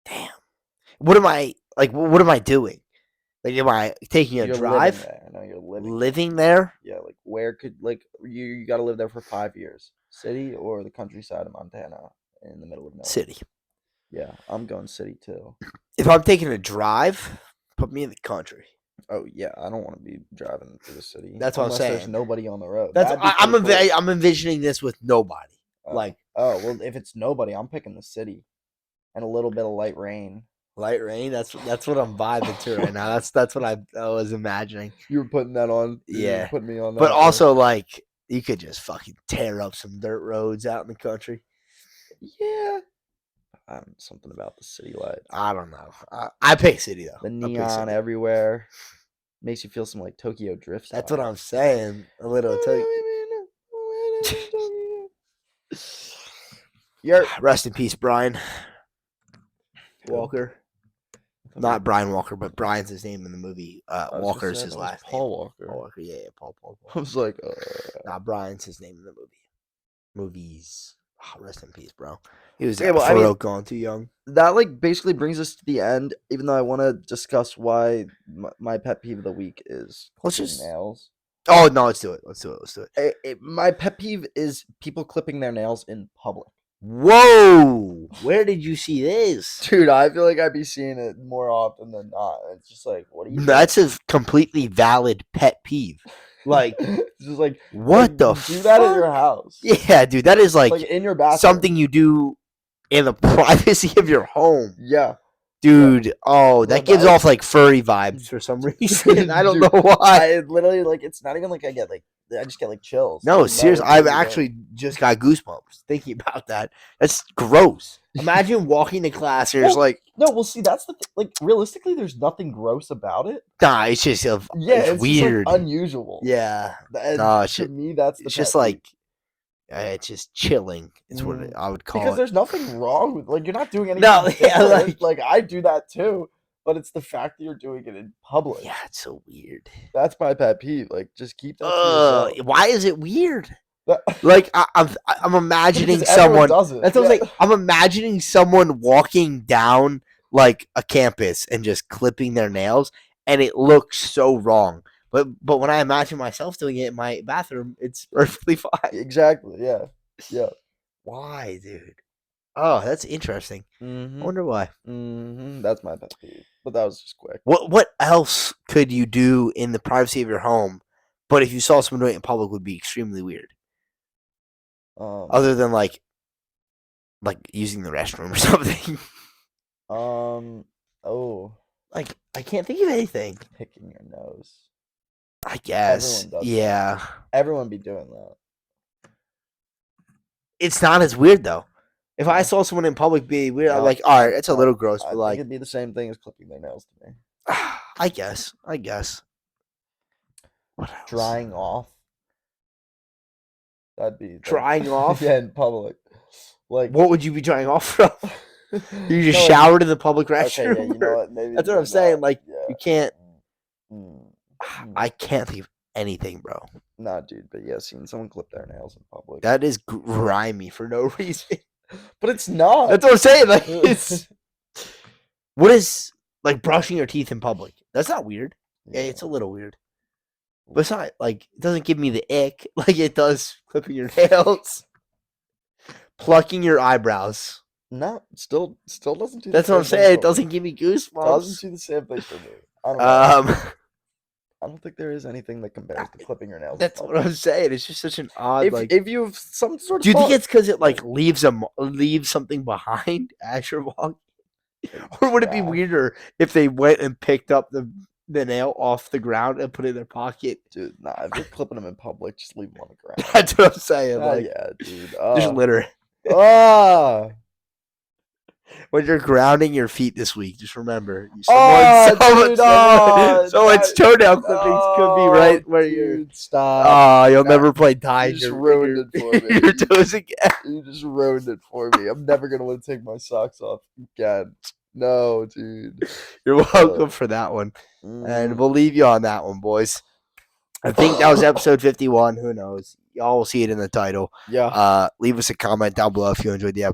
Damn. What am I doing? Like, am I taking a drive? Living there. No, you're living there. Yeah, like where could you got to live there for 5 years? City or the countryside of Montana in the middle of nowhere? City. Yeah, I'm going city too. If I'm taking a drive, put me in the country. Oh yeah, I don't want to be driving through the city. That's what I'm saying. There's nobody on the road. I'm envisioning this with nobody. Well, if it's nobody, I'm picking the city, and a little bit of light rain. Light rain. That's what I'm vibing to right now. That's what I was imagining. You were putting that on. Yeah, putting me on that. But also, like, you could just fucking tear up some dirt roads out in the country. Yeah. Something about the city light. I don't know. I pick city though. The neon everywhere makes you feel some like Tokyo Drift. That's what I'm saying. A little Tokyo. Rest in peace, Brian Walker. Not Brian Walker, but Brian's his name in the movie. Walker's his last name. Paul Walker. Paul Walker. Yeah, Paul. I was like, Brian's his name in the movie. Movies. Oh, rest in peace, bro. He was gone too young. That like basically brings us to the end. Even though I want to discuss why my pet peeve of the week is nails. Oh no, let's do it. My pet peeve is people clipping their nails in public. Whoa! Where did you see this, dude? I feel like I'd be seeing it more often than not. It's just like, what are you? That's a completely valid pet peeve. Like, it's just like, what the do that at your house? Yeah, dude, that is like in your bathroom. Something you do in the privacy of your home. Yeah, Dude, oh, that gives Like- off like furry vibes for some reason. I don't Dude, know why. I literally like it's not even like I just get like chills. No, Like, seriously, that would I've be actually just got goosebumps thinking about that. That's gross. Imagine walking to class and you're just Well, like, no, well, see, that's the thing. Like, realistically, there's nothing gross about it. nah, it's just Yeah, it's weird. Just, like, unusual. Yeah, And no, to me, that's the it's pet just peeve. like it's just chilling. It's what I would call because it. there's nothing wrong with like you're not doing anything. No, yeah, different. Like I do that too, but it's the fact that you're doing it in public. Yeah, it's so weird. That's my pet peeve. Like, just keep that to yourself. Why is it weird? That- Like I'm imagining because everyone someone. does it. That's what I'm saying. I'm imagining someone walking down like a campus and just clipping their nails, and it looks so wrong. But when I imagine myself doing it in my bathroom, it's perfectly fine. Exactly. Yeah. Yeah. Why, dude? Oh, that's interesting. Mm-hmm. I wonder why. Mm-hmm. That's my pet peeve. But that was just quick. What else could you do in the privacy of your home, but if you saw someone doing it in public would be extremely weird? Other than like using the restroom or something. Oh. Like I can't think of anything. Picking your nose. I guess. Everyone does Yeah. that. Everyone be doing that. It's not as weird though. If I saw someone in public being weird, I'm like, all right, it's a little gross, but I like think it'd be the same thing as clipping their nails to me. I guess. What else? Drying off. That'd be Drying off? Yeah, in public. Like What would you be drying off from? You just No, showered in the public Okay, restroom? yeah, you know what? Maybe That's what I'm saying. Like yeah. you can't. Mm. I can't think of anything, bro. Nah, dude, but yeah, seeing someone clip their nails in public. That is grimy for no reason. But it's not. That's what I'm saying. Like it's. What is like brushing your teeth in public? That's not weird. Yeah, it's a little weird. But it's not like it doesn't give me the ick like it does clipping your nails, plucking your eyebrows. No, still doesn't do. That's what I'm saying. It doesn't give me goosebumps. Doesn't do the same thing for me. I don't know. I don't think there is anything that compares to clipping your nails. That's what I'm saying. It's just such an odd. If you have some sort of. Do you think it's because it like leaves something behind as you're walking, or would it be weirder if they went and picked up the nail off the ground and put it in their pocket? Dude, nah. If you're clipping them in public, just leave them on the ground. That's what I'm saying. Like, yeah, dude. just litter. When you're grounding your feet this week, just remember someone's toenail clippings could be right where you're. Stop. Oh, you'll never play tie. You just ruined it for me. Your toes again. You just ruined it for me. I'm never gonna want to take my socks off again. No, dude. You're welcome for that one, and we'll leave you on that one, boys. I think that was episode 51. Who knows? Y'all will see it in the title. Yeah. Leave us a comment down below if you enjoyed the episode.